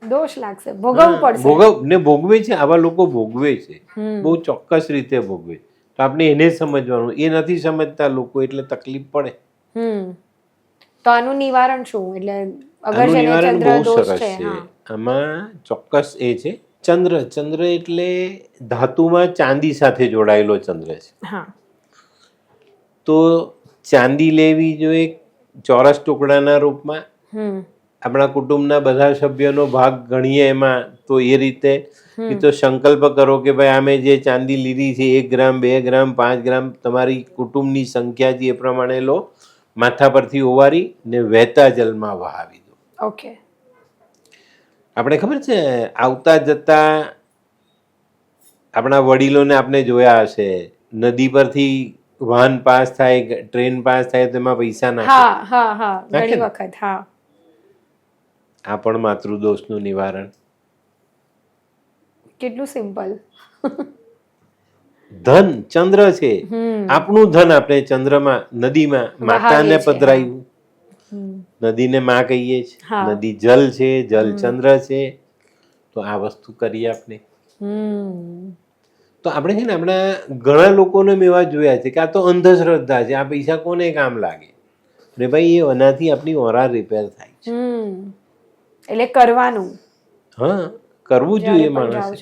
દોષ લાગશે, ભોગવવું પડશે. ભોગવે છે, આવા લોકો ભોગવે છે, બહુ ચોક્કસ રીતે ભોગવે. તો આપણે એને સમજવાનું, એ નથી સમજતા લોકો એટલે તકલીફ પડે. તો આનું નિવારણ શું? એટલે અગર આનું જેને નિવારણ ચંદ્ર બહુ દોષ સરસ છે, છે. આમાં ચોક્કસ એ છે ચંદ્ર એટલે ધાતુમાં ચાંદી સાથે જોડાયેલો ચંદ્ર છે. તો ચાંદી લેવી જોઈએ ચોરસ ટુકડાના રૂપમાં. આપણા કુટુંબના બધા સભ્યોનો ભાગ ગણીએ એમાં, તો એ રીતે એ તો સંકલ્પ કરો કે ભાઈ અમે જે ચાંદી લીધી છે 1 ગ્રામ, 2 ગ્રામ, 5 ગ્રામ તમારી કુટુંબની સંખ્યા છે એ પ્રમાણે લો, માથા પરથી ઓવારી ને વહેતા જલમાં વહાવી દો. ઓકે. આપણે ખબર છે આવતા જતા આપણા વડીલોને આપણે જોયા હશે, નદી પરથી વાહન પાસ થાય, ટ્રેન પાસ થાય, તેમાં પૈસા નાખે. ઘણી વખત. આ પણ માતૃદોષનું નિવારણ. કેટલું સિમ્પલ. ધન ચંદ્ર છે, આપણું ધન આપણે ચંદ્રમાં નદીમાં માતાને પધરાયું. નદીને માં કહીએ છીએ, નદી જલ છે, જલ ચંદ્ર છે. તો આ વસ્તુ કરીએ આપણે. તો આપણે છે ને આપણા ઘણા લોકોને મેં એવા જોયા છે કે આ તો અંધશ્રદ્ધા છે, આ પૈસા કોને કામ લાગે. અરે ભાઈ એ એનાથી આપણી ઓરા રિપેર થાય છે. એટલે કરવાનું. હા, કરવું જોઈએ માણસ.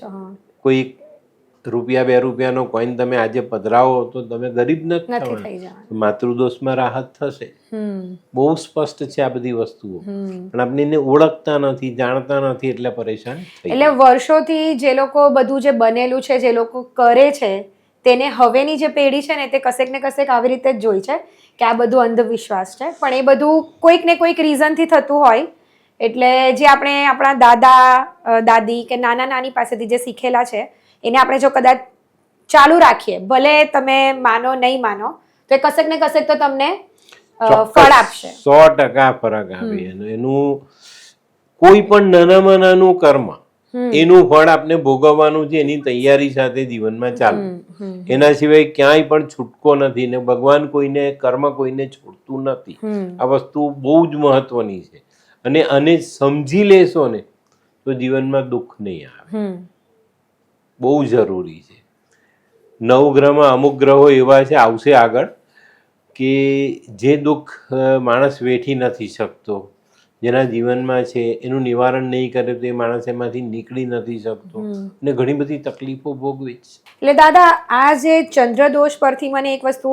કોઈ રૂપિયા 2 રૂપિયાનો કોઈન તમે આજે પધરાવો તો તમે ગરીબ નથી થવાના. માતૃદોષમાં રાહત થશે. બહુ સ્પષ્ટ છે આ બધી વસ્તુઓ, પણ આપણે એને ઓળખતા નથી, જાણતા નથી, એટલે પરેશાન થઈ. એટલે વર્ષોથી જે લોકો બધું જે બનેલું છે, જે લોકો કરે છે, તેને હવેની જે પેઢી છે ને તે કસેક ને કસેક આવી રીતે જ જોઈ છે કે આ બધું અંધવિશ્વાસ છે. પણ એ બધું કોઈક ને કોઈક રીઝનથી થતું હોય. એટલે જે આપણે આપણા દાદા દાદી કે નાના નાની પાસેથી જે શીખેલા છે એને આપણે જો કદાચ ચાલુ રાખીએ, ભલે તમે માનો નહીં માનો, તો એ કસેક ને કસેક તો તમને ફળ આપશે. 100% ફરક આવે. એનું કોઈ પણ નાનામાં નાનું કર્મ, એનું ફળ આપણે ભોગવવાનું છે. એની તૈયારી સાથે જીવનમાં ચાલવું, એના સિવાય ક્યાંય પણ છૂટકો નથી. ને ભગવાન કોઈને કર્મ કોઈને છોડતું નથી. આ વસ્તુ બહુ જ મહત્વની છે. અને આને સમજી લેશો ને તો જીવનમાં દુઃખ નહીં આવે. બહુ જરૂરી છે. નવગ્રહમાં અમુક ગ્રહો એવા છે, આવશે આગળ, કે જે દુઃખ માણસ વેઠી નથી શકતો, જેના જીવનમાં છે એનું નિવારણ નહીં કરે તો એ માણસ એમાંથી નીકળી નથી શકતો અને ઘણી બધી તકલીફો ભોગવે છે. એટલે દાદા, આ જે ચંદ્ર દોષ પરથી મને એક વસ્તુ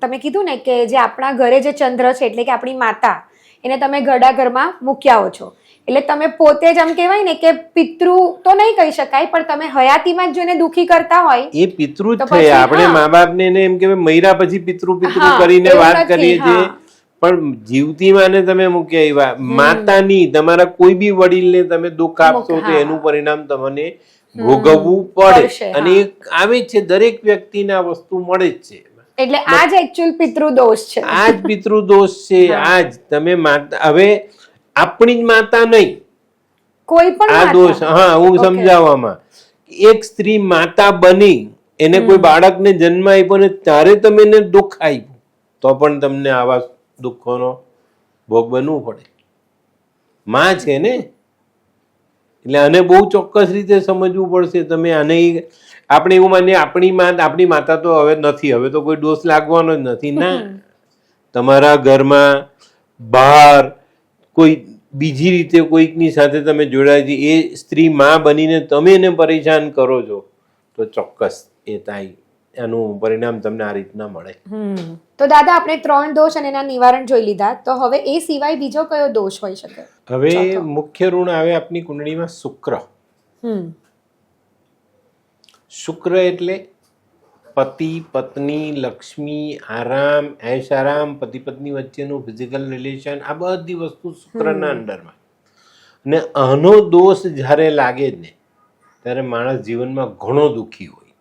તમે કીધું ને કે જે આપણા ઘરે જે ચંદ્ર છે એટલે કે આપણી માતા, એને તમે ઘરડા ઘરમાં મૂક્યા છો. એટલે તમે પોતે જ આમ કહેવાય ને કે પિતૃ તો નહીં કહી શકાય, પણ તમે હયાતીમાં જ જોઈને દુઃખી કરતા હોય એ પિતૃ જ થયા. આપણે મા બાપને એમ કે મૈરા પછી પિતૃ કરીને વાત કરીએ છીએ, પણ જીવતી માને તમે મૂક્યા એવા માતાની, તમારા કોઈ બી વડીલને તમે દુઃખ આપશો તો એનું પરિણામ તમને ભોગવવું પડે. અને એ આવે જ છે, દરેક વ્યક્તિને આ વસ્તુ મળે જ છે. એટલે આ જ એકચ્યુઅલ પિતૃ દોષ છે. આ જ પિતૃ દોષ છે. આ જ તમે માતા, હવે આપણી જ માતા નહીં, કોઈ પણ આ દોષ. હા, હું સમજાવવામાં, એક સ્ત્રી માતા બની, એને કોઈ બાળકને જન્મ આપ્યો ને ત્યારે તમે એને દુઃખ આપ્યું, તો પણ તમને આવા દુઃખોનો ભોગ બનવું પડે. માં છે ને, એટલે આને બહુ ચોક્કસ રીતે સમજવું પડશે. તમે આને આપણે એવું માનીએ આપણી માતા તો હવે નથી, હવે તો કોઈ દોષ લાગવાનો જ નથી. ના, તમારા ઘરમાં બહાર કોઈ બીજી રીતે કોઈકની સાથે તમે જોડાય છે, એ સ્ત્રી માં બનીને તમે એને પરેશાન કરો છો, તો ચોક્કસ એ થાય એનું પરિણામ તમને આ રીતના મળે. તો દાદા, આપણે 3 દોષ અને એના નિવારણ જોઈ લીધા. તો હવે એ સિવાય બીજો કયો દોષ હોઈ શકે? હવે મુખ્ય ઋણ આવે આપની કુંડળીમાં શુક્ર. શુક્ર એટલે પતિ પત્ની, લક્ષ્મી, આરામ, ऐश આરામ, પતિ પત્ની વચ્ચેનું ફિઝિકલ રિલેશન, આ બધી વસ્તુ શુક્રના અંડરમાં. અને આનો દોષ જ્યારે લાગે જ ને ત્યારે માણસ જીવનમાં ઘણો દુઃખી હોય.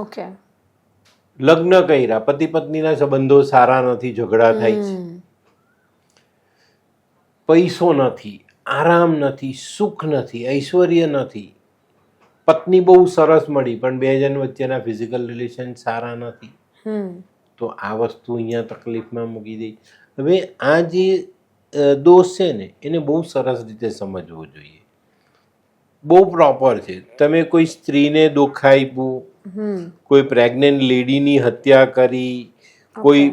ઓકે. લગ્ન કર્યા, પતિ પત્નીના સંબંધો સારા નથી, ઝઘડા થાય છે, પૈસો નથી, આરામ નથી, સુખ નથી, ઐશ્વર્ય નથી. પત્ની બહુ સરસ મળી પણ 2 જણ વચ્ચેના ફિઝિકલ રિલેશન સારા નથી, તો આ વસ્તુ અહીંયા તકલીફમાં મૂકી દે. હવે આ જે દોષ છે ને એને બહુ સરસ રીતે સમજવો જોઈએ, બહુ પ્રોપર છે. તમે કોઈ સ્ત્રીને દુઃખ આપ્યું, કોઈ પ્રેગ્નન્ટ લેડીની હત્યા કરી, કોઈ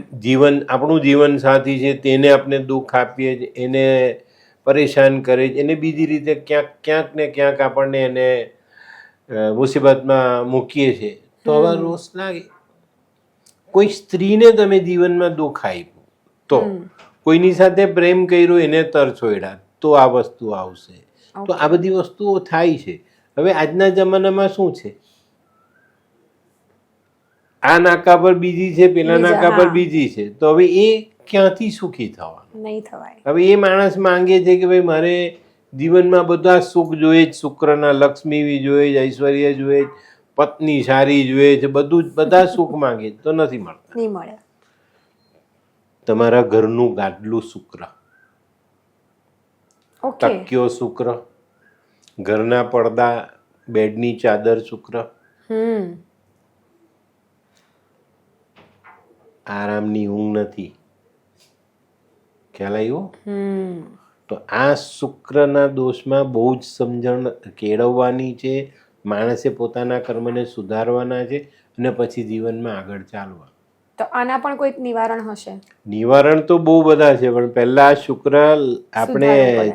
આપણું જીવન સાથી છે તેને આપણે દુઃખ આપીએ, એને પરેશાન કરે, એને બીજી રીતે ક્યાંક ને ક્યાંક આપણને એને મુસીબતમાં મૂકીએ છીએ, તો આવા રોષ લાગે. કોઈ સ્ત્રીને તમે જીવનમાં દુઃખ આપ્યું, તો કોઈની સાથે પ્રેમ કર્યો, એને તરછોડ્યા, તો આ વસ્તુ આવશે. તો આ બધી વસ્તુઓ થાય છે. હવે આજના જમાનામાં શું છે, આ નાકા પર બીજી છે, પેલા નાકા પર બીજી છે, તો હવે એ ક્યાંથી સુખી થવાનું? નહીં થવાય. હવે એ માણસ માંગે છે કે ભાઈ મારે જીવનમાં બધા સુખ જોઈએ જ, શુક્રના લક્ષ્મી જોઈએ જ, ઐશ્વર્ય જોઈએ જ, પત્ની સારી જોઈએ છે, બધા સુખ માંગે તો નથી મળતા. નહીં મળે. તમારા ઘરનું ગાડલું શુક્ર, ઓકે. તકિયો શુક્ર, ઘરના પડદા, બેડની ચાદર શુક્ર, આરામની ઊંઘ નથી. ખ્યાલ આવ્યો? તો આ શુક્રના દોષમાં બહુ જ સમજણ કેળવવાની છે. માણસે પોતાના કર્મને સુધારવાના છે અને પછી જીવનમાં આગળ ચાલવા. તો આના પણ કોઈક નિવારણ હશે? નિવારણ તો બહુ બધા છે, પણ પહેલા શુક્ર આપણે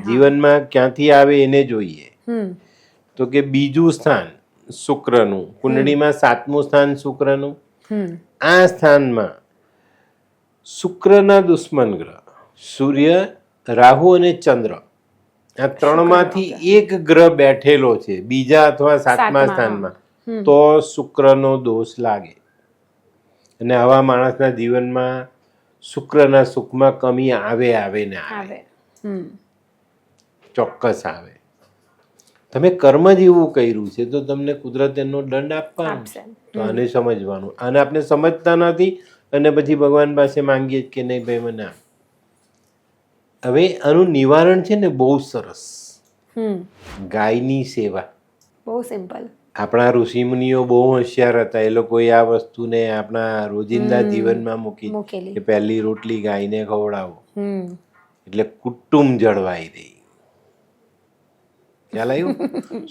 જીવનમાં ક્યાંથી આવે એને જોઈએ. તો કે બીજું સ્થાન શુક્રનું, કુંડળીમાં 7મું સ્થાન શુક્રનું. આ સ્થાનમાં શુક્રના દુશ્મન ગ્રહ સૂર્ય, રાહુ અને ચંદ્ર, આ ત્રણમાંથી એક ગ્રહ બેઠેલો છે બીજા અથવા 7મા સ્થાનમાં, તો શુક્રનો દોષ લાગે અને આવા માણસના જીવનમાં શુક્રના સુખમાં કમી આવે ને આવે, ચોક્કસ આવે. તમે કર્મ જ એવું કર્યું છે તો તમને કુદરત એનો દંડ આપવાનો. તો આને સમજવાનું. આને આપણે સમજતા નથી અને પછી ભગવાન પાસે માંગીએ કે નહીં ભાઈ મને આપ. હવે આનું નિવારણ છે ને બહુ સરસ, ગાયની સેવા. બહુ સિમ્પલ. આપણા ઋષિમુનિઓ બહુ હોશિયાર હતા. એ લોકોએ આ વસ્તુને આપણા રોજિંદા જીવનમાં મૂકી કે પહેલી રોટલી ગાયને ખવડાવો એટલે કુટુંબ જળવાઈ રહી. ખ્યાલ આવ્યું?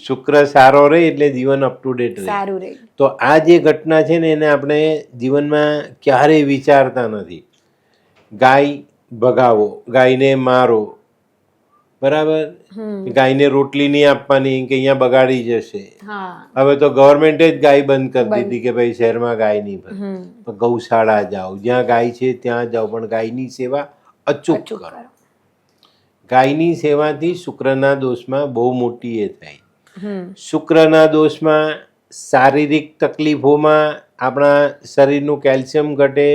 શુક્ર સારો રહે એટલે જીવન અપ ટુ ડેટ રહે. તો આ જે ઘટના છે ને એને આપણે જીવનમાં ક્યારેય વિચારતા નથી. ગાય ભગાવો, ગાયને મારો, બરાબર, ગાયને રોટલી નહીં આપવાની કે અહીંયા બગાડી જશે. હવે તો ગવર્મેન્ટે જ ગાય બંધ કરી દીધી કે ભાઈ શહેરમાં ગાય નહીં ભરે. ગૌશાળા જાઓ, જ્યાં ગાય છે ત્યાં જાઓ, પણ ગાયની સેવા અચૂક કરો. ગાયની સેવાથી શુક્રના દોષમાં બહુ મોટી એ થાય. શુક્રના દોષમાં શારીરિક તકલીફોમાં આપણા શરીરનું કેલ્શિયમ ઘટે,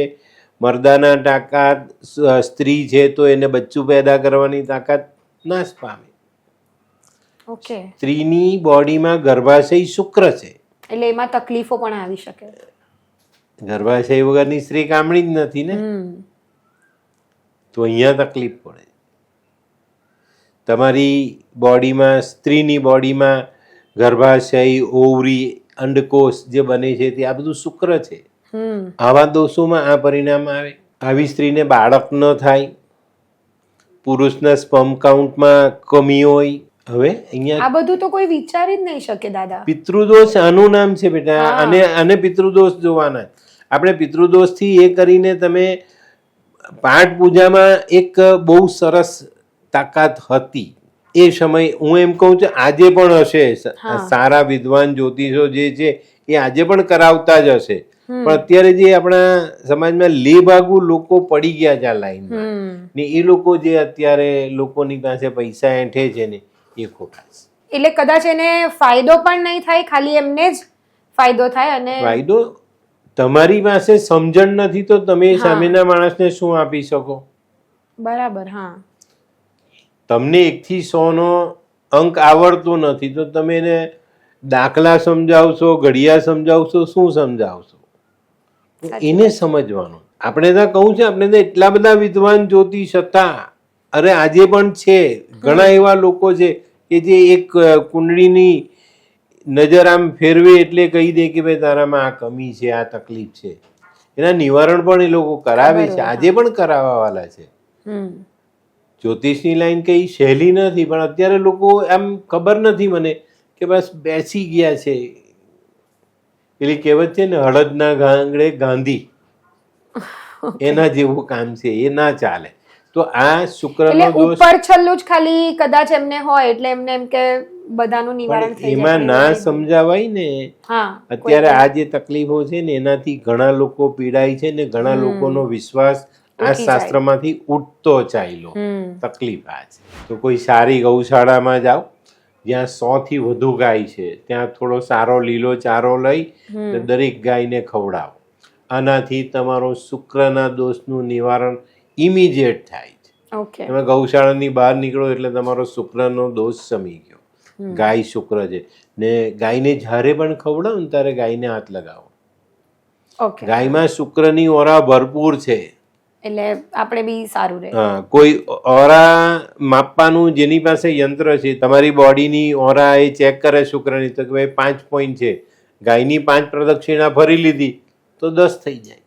મરદાના તાકાત, સ્ત્રી છે તો એને બચ્ચું પેદા કરવાની તાકાત નાશ પામે. સ્ત્રીની બોડીમાં ગર્ભાશય શુક્ર છે એટલે એમાં તકલીફો પણ આવી શકે. ગર્ભાશય વગરની સ્ત્રી કામણી જ નથી ને, તો અહીંયા તકલીફ પડે. તમારી બોડીમાં, સ્ત્રીની બોડીમાં ગર્ભાશય, ઓવરી, અંડકોષ જે બને છે તે આ બધું શુક્ર છે. આવા દોષોમાં આ પરિણામ આવે. આવી સ્ત્રીને બાળક ન થાય, પુરુષના સ્પર્મ કાઉન્ટમાં કમી હોય. હવે અહીંયા આ બધું તો કોઈ વિચારી જ નહીં શકે દાદા. પિતૃદોષ આનું નામ છે બેટા. અને પિતૃદોષ જોવાના. આપણે પિતૃદોષથી એ કરીને તમે પાઠ પૂજામાં એક બહુ સરસ તાકાત હતી એ સમય. હું એમ કહું છું આજે પણ હશે. સારા વિદ્વાન જ્યોતિષો જે છે એ આજે પણ કરાવતા જ હશે, પણ અત્યારે જે આપણા સમાજમાં લેભાગુ લોકો પડી ગયા છે આ લાઈનમાં ને, એ લોકો જે અત્યારે લોકોની પાસે પૈસા એંઠે છે ને એ ખોટા છે. એટલે કદાચ એને ફાયદો પણ નહીં થાય, ખાલી એમને જ ફાયદો થાય. અને ફાયદો, તમારી પાસે સમજણ નથી તો તમે સામેના માણસને શું આપી શકો? બરાબર. હા, તમને 1 થી 100 નો અંક આવડતો નથી તો તમે એને દાખલા સમજાવશો, ઘડિયા સમજાવશો, શું સમજાવશો? એને સમજવાનું. આપણે ત્યાં કહું છે, આપણે ત્યાં એટલા બધા વિદ્વાન જ્યોતિષ હતા, અરે આજે પણ છે. ઘણા એવા લોકો છે કે જે એક કુંડળીની નજર આમ ફેરવે એટલે કહી દે કે ભાઈ તારામાં આ કમી છે, આ તકલીફ છે. એના નિવારણ પણ એ લોકો કરાવે છે, આજે પણ કરાવવાવાળા છે. જ્યોતિષની લાઈન કઈ સહેલી નથી, પણ અત્યારે લોકો આમ ખબર નથી મને કે બસ બેસી ગયા છે. પેલી કહેવત છે ને, હળદના ગાંગડે ગાંધી, એના જેવું કામ છે, એ ના ચાલે. તો આ શુક્રનો દોષ ઉપર છલ્લું જ ખાલી કદાચ એમને હોય એટલે એમને એમ કે બધાનું નિવારણ થઈ જાય. એમાં ના સમજાવાય ને. અત્યારે આ જે તકલીફો છે ને એનાથી ઘણા લોકો પીડાય છે ને ઘણા લોકોનો વિશ્વાસ આ શાસ્ત્રમાંથી ઉઠતો ચાલ્યો. તકલીફ આ છે. તો કોઈ સારી ગૌશાળામાં જાઓ જ્યાં 100 થી વધુ ગાય છે, ત્યાં થોડો સારો લીલો ચારો લઈ દરેક ગાયને ખવડાવો. આનાથી તમારો શુક્રના દોષનું નિવારણ ઇમિડિયેટ થાય છે. તમે ગૌશાળાની બહાર નીકળો એટલે તમારો શુક્રનો દોષ શમી ગયો. ગાય શુક્ર છે ને ગાયને જ્યારે પણ ખવડાવો ને ત્યારે ગાયને હાથ લગાવો. ગાયમાં શુક્રની ઓરા ભરપૂર છે. એટલે આપણે બી સારું રહે. હા, કોઈ ઓરા માપવાનું જેની પાસે યંત્ર છે, તમારી બોડીની ઓરા એ ચેક કરે શુક્રની, તો કે ભાઈ 5 પોઈન્ટ છે, ગાયની 5 પ્રદક્ષિણા ફરી લીધી તો 10 થઈ જાય.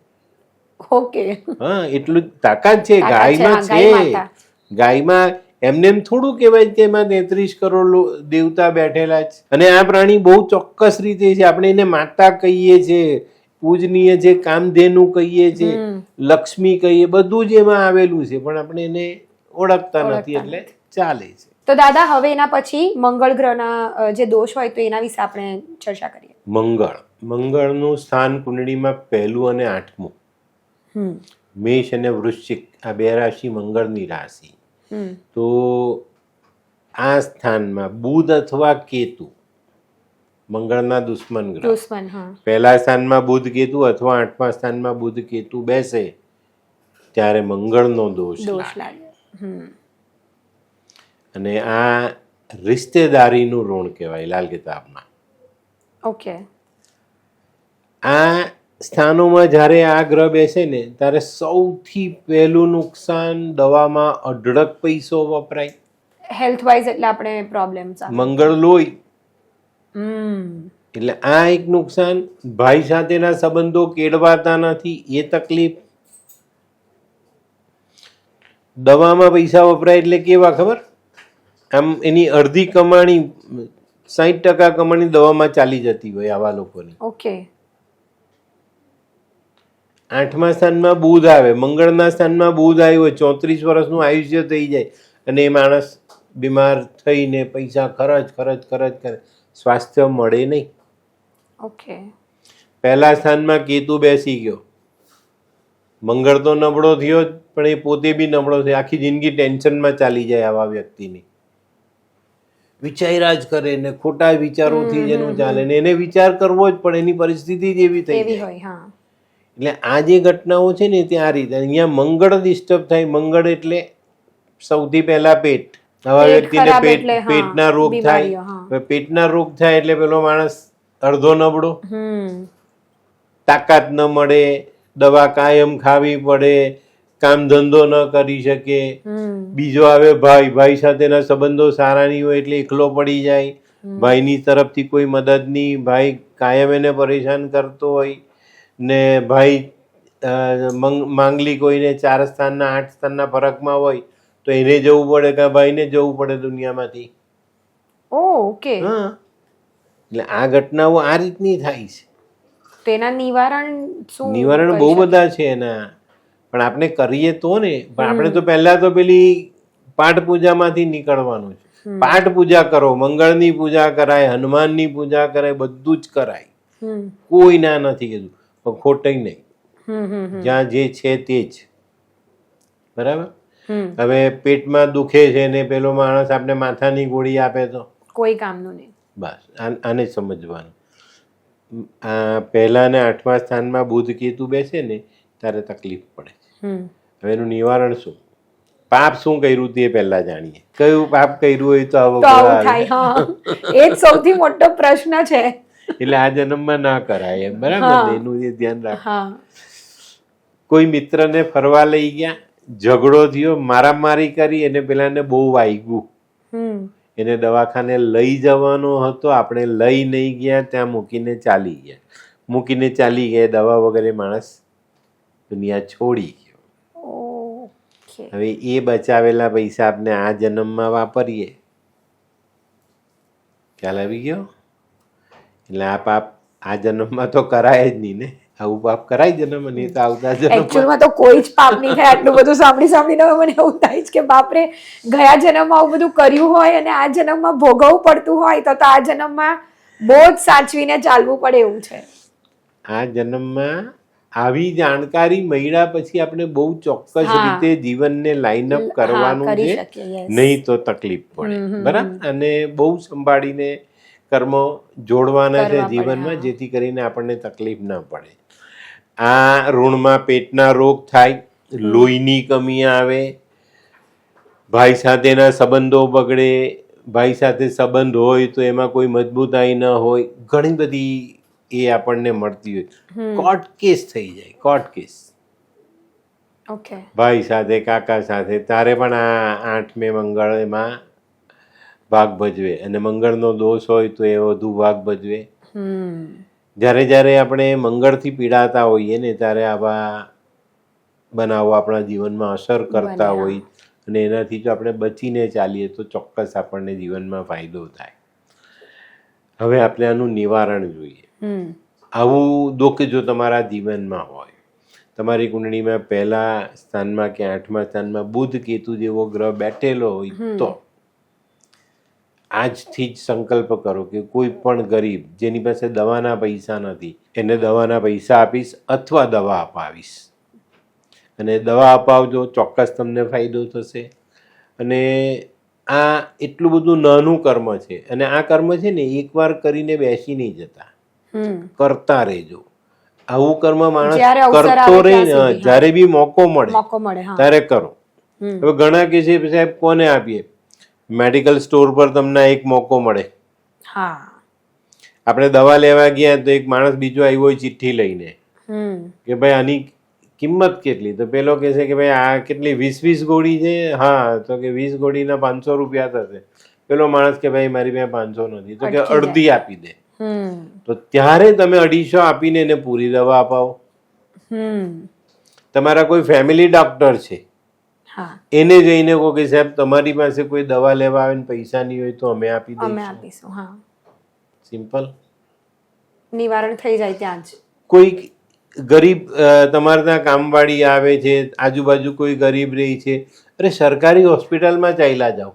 ઓકે. હા, એટલું જ તાકાત છે તાકાત છે, ગાયમાં. હા, ગાય માતા. ગાયમાં એમને એમ થોડું કહેવાય કે એમાં 33 કરોડ દેવતા બેઠેલા છે. અને આ પ્રાણી બહુ ચોક્કસ રીતે છે, આપણે એને માતા કહીએ છીએ, પૂજનીય છે, કામધેનુ કહીએ છીએ, લક્ષ્મી કહીએ, બધું જ એમાં આવેલું છે, પણ આપણે એને ઓળખતા નથી એટલે ચાલે છે. તો દાદા હવે એના પછી મંગળ ગ્રહના જે દોષ હોય તો એના વિશે આપણે ચર્ચા કરીએ. મંગળનું સ્થાન કુંડળીમાં 1 અને 8મું. મેષ અને વૃશ્ચિક આ 2 રાશિ મંગળની રાશિ. તો આ સ્થાનમાં બુધ અથવા કેતુ મંગળના દુશ્મન ગ્રહ. પહેલા સ્થાનમાં બુધ કેતુ અથવા 8મા સ્થાનમાં બુધ કેતુ બેસે ત્યારે મંગળનો દોષ લાગે. અને આ રિશ્તેદારીનું ઋણ કહેવાય લાલ કિતાબમાં. ઓકે. આ સ્થાનોમાં જ્યારે આ ગ્રહ બેસે ને ત્યારે સૌથી પહેલું નુકસાન દવામાં અઢળક પૈસો વપરાય. હેલ્થ વાઇઝ એટલે આપણે પ્રોબ્લેમ મંગળ લોહી, એટલે આ એક નુકસાન. ભાઈ સાથેના સંબંધો કેળવાતા નથી એ તકલીફ. દવામાં પૈસા વપરાય એટલે કેવા ખબર, આમ એની અડધી કમાણી 60% કમાણી દવામાં ચાલી જતી હોય આવા લોકોની. ઓકે. 8મા સ્થાનમાં બુધ આવે, મંગળના સ્થાનમાં બુધ આવ્યો, 34 વર્ષનું આયુષ્ય થઈ જાય અને એ માણસ બીમાર થઈને પૈસા ખર્ચ કરે, સ્વાસ્થ્ય મળે નહીં. ઓકે. પહેલા સ્થાનમાં કેતુ બેસી ગયો, મંગળ તો નબળો થયો પણ એ પોતે બી નબળો થયો, આખી જિંદગી ટેન્શનમાં ચાલી જાય આવા વ્યક્તિની. વિચાર્યા જ કરે ને ખોટા વિચારોથી જેનું ચાલે ને એને વિચાર કરવો જ પણ એની પરિસ્થિતિ જ એવી થઈ જાય. એટલે આ જે ઘટનાઓ છે ને તે આ રીતે અહીંયા મંગળ ડિસ્ટર્બ થાય. મંગળ એટલે સૌથી પહેલા પેટ. આવા વ્યક્તિને પેટના રોગ થાય. પેટના રોગ થાય એટલે પેલો માણસ અડધો નબળો, તાકાત ન મળે, દવા કાયમ ખાવી પડે, કામ ધંધો ન કરી શકે. બીજો આવે ભાઈ સાથેના સંબંધો સારા નહીં હોય એટલે એકલો પડી જાય. ભાઈની તરફથી કોઈ મદદ નહીં, ભાઈ કાયમ એને પરેશાન કરતો હોય ને ભાઈ માંગલિક કોઈને 4 સ્થાનના 8 સ્થાનના ફરકમાં હોય તો એને જવું પડે કે ભાઈને જવું પડે દુનિયામાંથી. ઓકે. હા, એટલે આ ઘટનાઓ આ રીતની થાય છે. તેના નિવારણ બહુ બધા છે એના, પણ આપણે કરીએ તો ને. પણ આપણે તો પહેલા તો પેલી પાઠ પૂજામાંથી નીકળવાનું છે. પાઠ પૂજા કરો, મંગળની પૂજા કરાય, હનુમાનની પૂજા કરાય, બધું જ કરાય, કોઈ ના નથી કીધું, પણ ખોટું નહીં. જ્યાં જે છે તે જ બરાબર. હવે પેટમાં દુખે છે ને પેલો માણસ આપણે માથાની ગોળી આપે તો કોઈ કામનું નહીં. બસ આને સમજવાનું. આ પહેલા ને 8મા સ્થાનમાં બુધ કેતુ બેસે ને ત્યારે તકલીફ પડે છે. હવે એનું નિવારણ શું? પાપ શું કર્યું તે પહેલા જાણીએ. કયું પાપ કર્યું હોય તો આવું થાય? એ જ સૌથી મોટો પ્રશ્ન છે. એટલે આ જન્મમાં ના કરાય એમ, બરાબર. એનું એ ધ્યાન રાખો. કોઈ મિત્રને ફરવા લઈ ગયા, ઝઘડો થયો, મારામારી કરી, એને પેલાને બહુ વાગ્યું, એને દવાખાને લઈ જવાનો હતો, આપણે લઈ નહીં ગયા, ત્યાં મૂકીને ચાલી ગયા. દવા વગેરે માણસ દુનિયા છોડી ગયો. હવે એ બચાવેલા પૈસા આપણે આ જન્મમાં વાપરીએ. ખ્યાલ આવી ગયો? એટલે આ પાપ આ જન્મમાં તો કરાય જ નહીં ને. આવું પાપ કરાય જન્મ નહીં તો આવતા એકચ્યુઅલમાં તો કોઈ જ પાપ નહીં થાય. આટલું બધું સાંભળીને મને એવું થાય છે કે બાપરે, ગયા જન્મમાં આવું બધું કર્યું હોય અને આ જન્મમાં ભોગવવું પડતું હોય તો આ જન્મમાં બહુ જ સાચવીને ચાલવું પડે એવું છે. આ જન્મમાં આવી જાણકારી મળ્યા પછી આપણે બહુ ચોક્કસ રીતે જીવનને લાઈન અપ કરવાનું છે, નહીં તો તકલીફ પડે. બરાબર. અને બહુ સંભાળીને કર્મો જોડવાના છે જીવનમાં, જેથી કરીને આપણને તકલીફ ન પડે. આ ઋણમાં પેટના રોગ થાય, લોહીની કમી આવે, ભાઈ સાથેના સંબંધો બગડે, ભાઈ સાથે સંબંધ હોય તો એમાં કોઈ મજબૂતાઈ ન હોય, ઘણી બધી એ આપણને મળતી હોય. કોર્ટ કેસ થઈ જાય, કોર્ટ કેસ. ઓકે. ભાઈ સાથે, કાકા સાથે, તારે પણ આ 8મે મંગળ એમાં ભાગ ભજવે, અને મંગળનો દોષ હોય તો એ વધુ ભાગ ભજવે. જ્યારે જ્યારે આપણે મંગળથી પીડાતા હોઈએ ને ત્યારે આવા બનાવો આપણા જીવનમાં અસર કરતા હોય, અને એનાથી જો આપણે બચીને ચાલીએ તો ચોક્કસ આપણને જીવનમાં ફાયદો થાય. હવે આપણે આનું નિવારણ જોઈએ. આવું દુઃખ જો તમારા જીવનમાં હોય, તમારી કુંડળીમાં પહેલા સ્થાનમાં કે 8મા સ્થાનમાં બુધ કેતુ જેવો ગ્રહ બેઠેલો હોય તો આજથી જ સંકલ્પ કરો કે કોઈ પણ ગરીબ જેની પાસે દવાના પૈસા નથી એને દવાના પૈસા આપીશ અથવા દવા અપાવીશ, અને દવા અપાવજો, ચોક્કસ તમને ફાયદો થશે. અને આ એટલું બધું નાનું કર્મ છે, અને આ કર્મ છે ને એકવાર કરીને બેસી નહીં જતા, કરતા રહેજો. આવું કર્મ માણસ કરતો રહે, જ્યારે બી મોકો મળે ત્યારે કરો. હવે ઘણા કે છે સાહેબ કોને આપીએ, મેડિકલ સ્ટોર પર તમને એક મોકો મળે. આપણે દવા લેવા ગયા તો એક માણસ બીજો આવ્યો હોય ચિઠ્ઠી લઈને કે ભાઈ આની કિંમત કેટલી, તો પેલો કહે છે કે ભાઈ આ કેટલી 20 ગોળી છે, હા તો કે 20 ગોળીના 500 રૂપિયા થશે. પેલો માણસ કે ભાઈ મારી પાસે 500 નથી, તો કે અડધી આપી દે. તો ત્યારે તમે 250 આપીને એને પૂરી દવા અપાવો. તમારા કોઈ ફેમિલી ડોક્ટર છે, એને જઈને કહો કે સાહેબ તમારી પાસે કોઈ દવા લેવા આવે ને પૈસા નહીં હોય તો અમે આપી દઈશું. સિમ્પલ, નિવારણ થઈ જાય ત્યાં જ. કોઈ ગરીબ તમારે ત્યાં કામવાળી આવે છે, આજુબાજુ કોઈ ગરીબ રહી છે, અરે સરકારી હોસ્પિટલમાં ચાલ્યા જાઓ.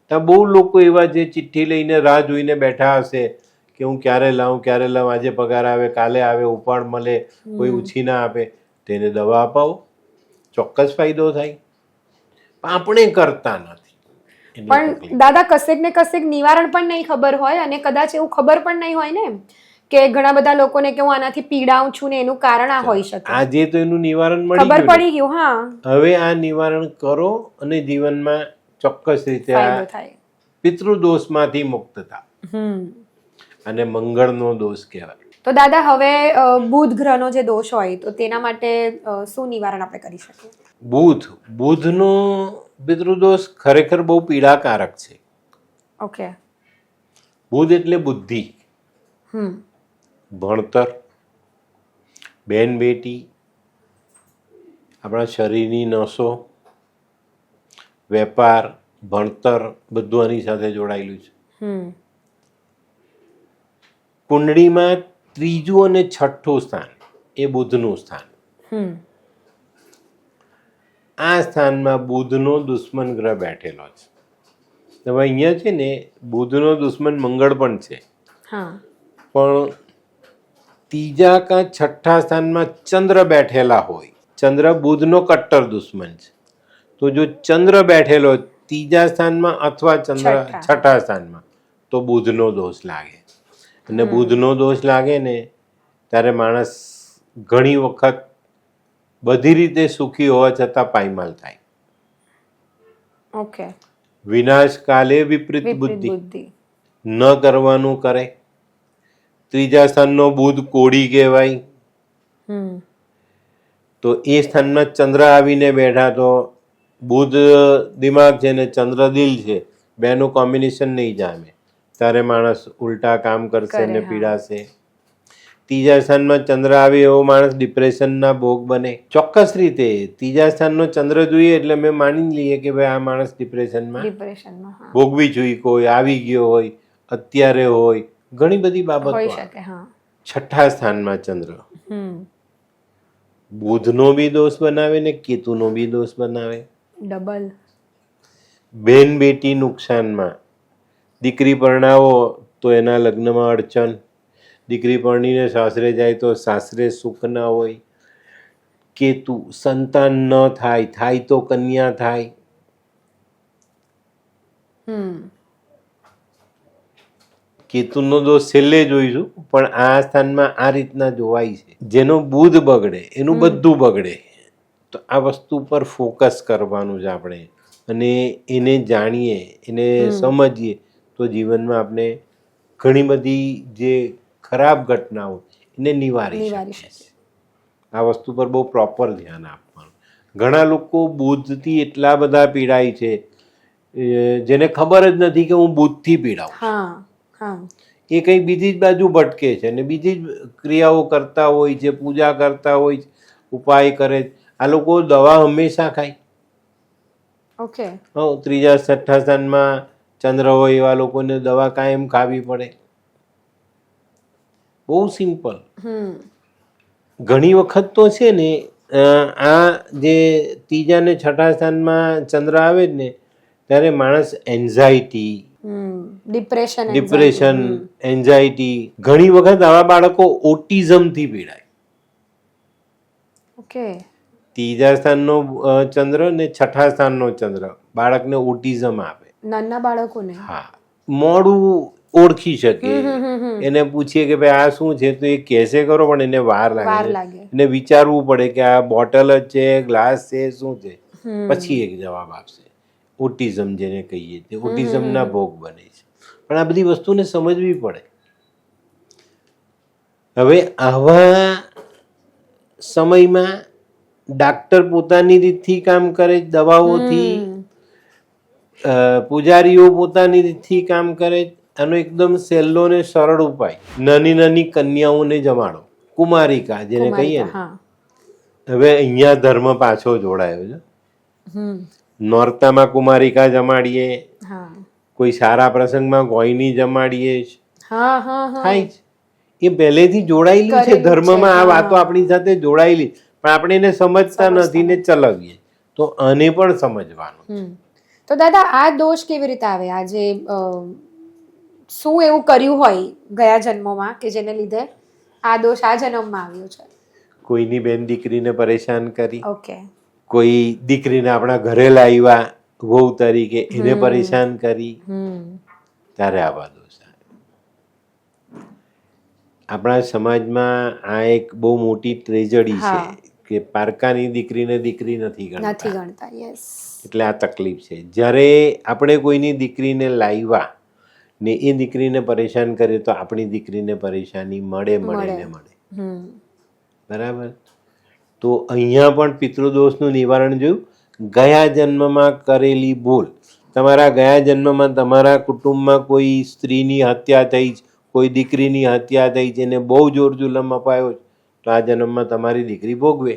ત્યાં બહુ લોકો એવા જે ચિઠ્ઠી લઈને રાહ જોઈને બેઠા હશે કે હું ક્યારે લાવું, આજે પગાર આવે, કાલે આવે, ઉપાડ મળે, કોઈ ઉછી ના આપે, તેને દવા અપાવો, ચોક્કસ ફાયદો થાય. આપણે કરતા નથી. પણ દાદા કશેક ને કશેક નિવારણ પણ નહીં ખબર હોય, અને કદાચ એવું ખબર પણ નહીં હોય ને કે ઘણા બધા લોકોને કે હું આનાથી પીડાઉં છું ને એનું કારણ આ હોઈ શકે. આજે તો એનું નિવારણ ખબર પડી ગયું. હા, હવે આ નિવારણ કરો અને જીવનમાં ચોક્કસ રીતે આ પિતૃદોષમાંથી મુક્ત થાઓ. અને મંગળનો દોષ કહેવાય. તો દાદા હવે બુધ ગ્રહનો જે દોષ હોય તો તેના માટે શું નિવારણ આપણે કરી શકીએ? બુધનો પિતૃદોષ ખરેખર બહુ પીડાકારક છે. ઓકે. બુધ એટલે બુદ્ધિ, ભણતર, બેન બેટી, આપણા શરીરની નસો, વેપાર, ભણતર, બધું આની સાથે જોડાયેલું છે. કુંડળીમાં 3જું અને 6ઠું સ્થાન એ બુધનું સ્થાન. આ સ્થાનમાં બુધનો દુશ્મન ગ્રહ બેઠેલો છે. હવે અહીંયા છે ને બુધનો દુશ્મન મંગળ પણ છે, પણ 3જા કા 6ઠા સ્થાનમાં ચંદ્ર બેઠેલા હોય. ચંદ્ર બુધનો કટ્ટર દુશ્મન છે, તો જો ચંદ્ર બેઠેલો 3જા સ્થાનમાં અથવા ચંદ્ર 6ઠા સ્થાનમાં તો બુધનો દોષ લાગે. અને બુધનો દોષ લાગે ને ત્યારે માણસ ઘણી વખત બધી રીતે સુખી હોવા છતાં પાયમાલ થાય. ઓકે. વિનાશ કાલે વિપરીત બુદ્ધિ, ન કરવાનું કરે. 3જા સ્થાનનો બુધ કોળી કહેવાય, તો એ સ્થાનમાં ચંદ્ર આવીને બેઠા તો બુધ દિમાગ છે ને ચંદ્ર દિલ છે, બેનું કોમ્બિનેશન નહીં જામે, ત્યારે માણસ ઉલટા કામ કરશે ને પીડાશે. 3જા સ્થાનમાં ચંદ્ર આવે એવો માણસ ડિપ્રેશનના ભોગ બને. ચોક્કસ રીતે 3જા સ્થાનનો ચંદ્ર જોઈએ એટલે અમે માની લઈએ કે ભાઈ આ માણસ ડિપ્રેશનમાં ભોગવી જોઈએ, કોઈ આવી ગયો હોય, અત્યારે હોય, ઘણી બધી બાબતો. 6ઠા સ્થાનમાં ચંદ્ર બુધનો બી દોષ બનાવે ને કેતુનો બી દોષ બનાવે. ડબલ. બેન બેટી નુકસાનમાં, દીકરી પરણાવો તો એના લગ્નમાં અડચણ, દીકરી પરણીને સાસરે જાય તો સાસરે સુખ ના હોય. કેતુ સંતાન ન થાય, થાય તો કન્યા થાય. કેતુનો દોષ છેલ્લે જોઈશું, પણ આ સ્થાનમાં આ રીતના જોવાય છે. જેનો બુધ બગડે એનું બધું બગડે. તો આ વસ્તુ પર ફોકસ કરવાનું છે આપણે, અને એને જાણીએ, એને સમજીએ તો જીવનમાં આપણે ઘણી બધી જે ખરાબ ઘટનાઓ એને નિવારી શકીએ. આ વસ્તુ પર બહુ પ્રોપર ધ્યાન આપવાનું. ઘણા લોકો બુધથી એટલા બધા પીડાય છે જેને ખબર જ નથી કે હું બુધથી પીડાઉં. હા હા એ કંઈ બીજી જ બાજુ ભટકે છે અને બીજી જ ક્રિયાઓ કરતા હોય છે, પૂજા કરતા હોય છે, ઉપાય કરે છે. આ લોકો દવા હંમેશા ખાય. ઓકે. ત્રીજા છઠ્ઠા સ્થાનમાં ચંદ્ર હોય એવા લોકોને દવા કાયમ ખાવી પડે. બહુ સિમ્પલ. ઘણી વખત તો છે ને આ જે ત્રીજા ને છઠ્ઠા સ્થાનમાં ચંદ્ર આવે જ ને ત્યારે માણસ એન્ઝાયટી, ડિપ્રેશન, એન્ઝાયટી, ઘણી વખત આવા બાળકો ઓટિઝમથી પીડાય. ઓકે. ત્રીજા સ્થાનનો ચંદ્ર ને છઠ્ઠા સ્થાનનો ચંદ્ર બાળકને ઓટિઝમ આપે. નાના બાળકોને? હા, મોડું ઓળખી શકે. એને પૂછીએ કે ભાઈ આ શું છે તો એ કહેશે ખરો પણ એને વાર લાગે. એને વિચારવું પડે કે આ બોટલ જ છે, ગ્લાસ છે, શું છે, પછી એક જવાબ આપશે. ઓટિઝમ જેને કહીએ તે ઓટિઝમના ભોગ બને છે. પણ આ બધી વસ્તુને સમજવી પડે. હવે આવા સમયમાં ડાક્ટર પોતાની રીતથી કામ કરે, દવાઓથી, પૂજારીઓ પોતાની રીતથી કામ કરે. આનો એકદમ સહેલો ને સરળ ઉપાય, નાની નાની કન્યાઓને જમાડો, કુમારિકા જેને કહીએ ને. હવે અહીંયા ધર્મ પાછો જોડાયો છે. નોરતામાં કુમારિકા જમાડીએ, કોઈ સારા પ્રસંગમાં ગોયની જમાડીએ, થાય જ. એ પહેલેથી જોડાયેલી છે ધર્મમાં. આ વાતો આપણી સાથે જોડાયેલી, પણ આપણે એને સમજતા નથી ને ચલાવીએ. તો આને પણ સમજવાનું. તો દાદા આ દોષ કેવી રીતે આવે? આજે શું એવું કર્યું હોય ગયા જન્મમાં કે જેને લીધે આ દોષ આ જન્મમાં આવ્યો છે? કોઈની બેન દીકરીને પરેશાન કરી, ઓકે, કોઈ દીકરીને આપણા ઘરે લાવ્યા વહુ તરીકે, એને પરેશાન કરી, ત્યારે આવા દોષ આવે. આપણા સમાજમાં આ એક બહુ મોટી ટ્રેજડી છે કે પારકાની દીકરીને દીકરી નથી ગણતા. એટલે આ તકલીફ છે. જ્યારે આપણે કોઈની દીકરીને લાવ્યા ને એ દીકરીને પરેશાન કરીએ તો આપણી દીકરીને પરેશાની મળે ને મળે. બરાબર. તો અહીંયા પણ પિતૃદોષનું નિવારણ જોયું. ગયા જન્મમાં કરેલી ભૂલ, તમારા ગયા જન્મમાં તમારા કુટુંબમાં કોઈ સ્ત્રીની હત્યા થઈ, કોઈ દીકરીની હત્યા થઈ છે એને બહુ જોર જુલમ અપાયો, તો આ જન્મમાં તમારી દીકરી ભોગવે.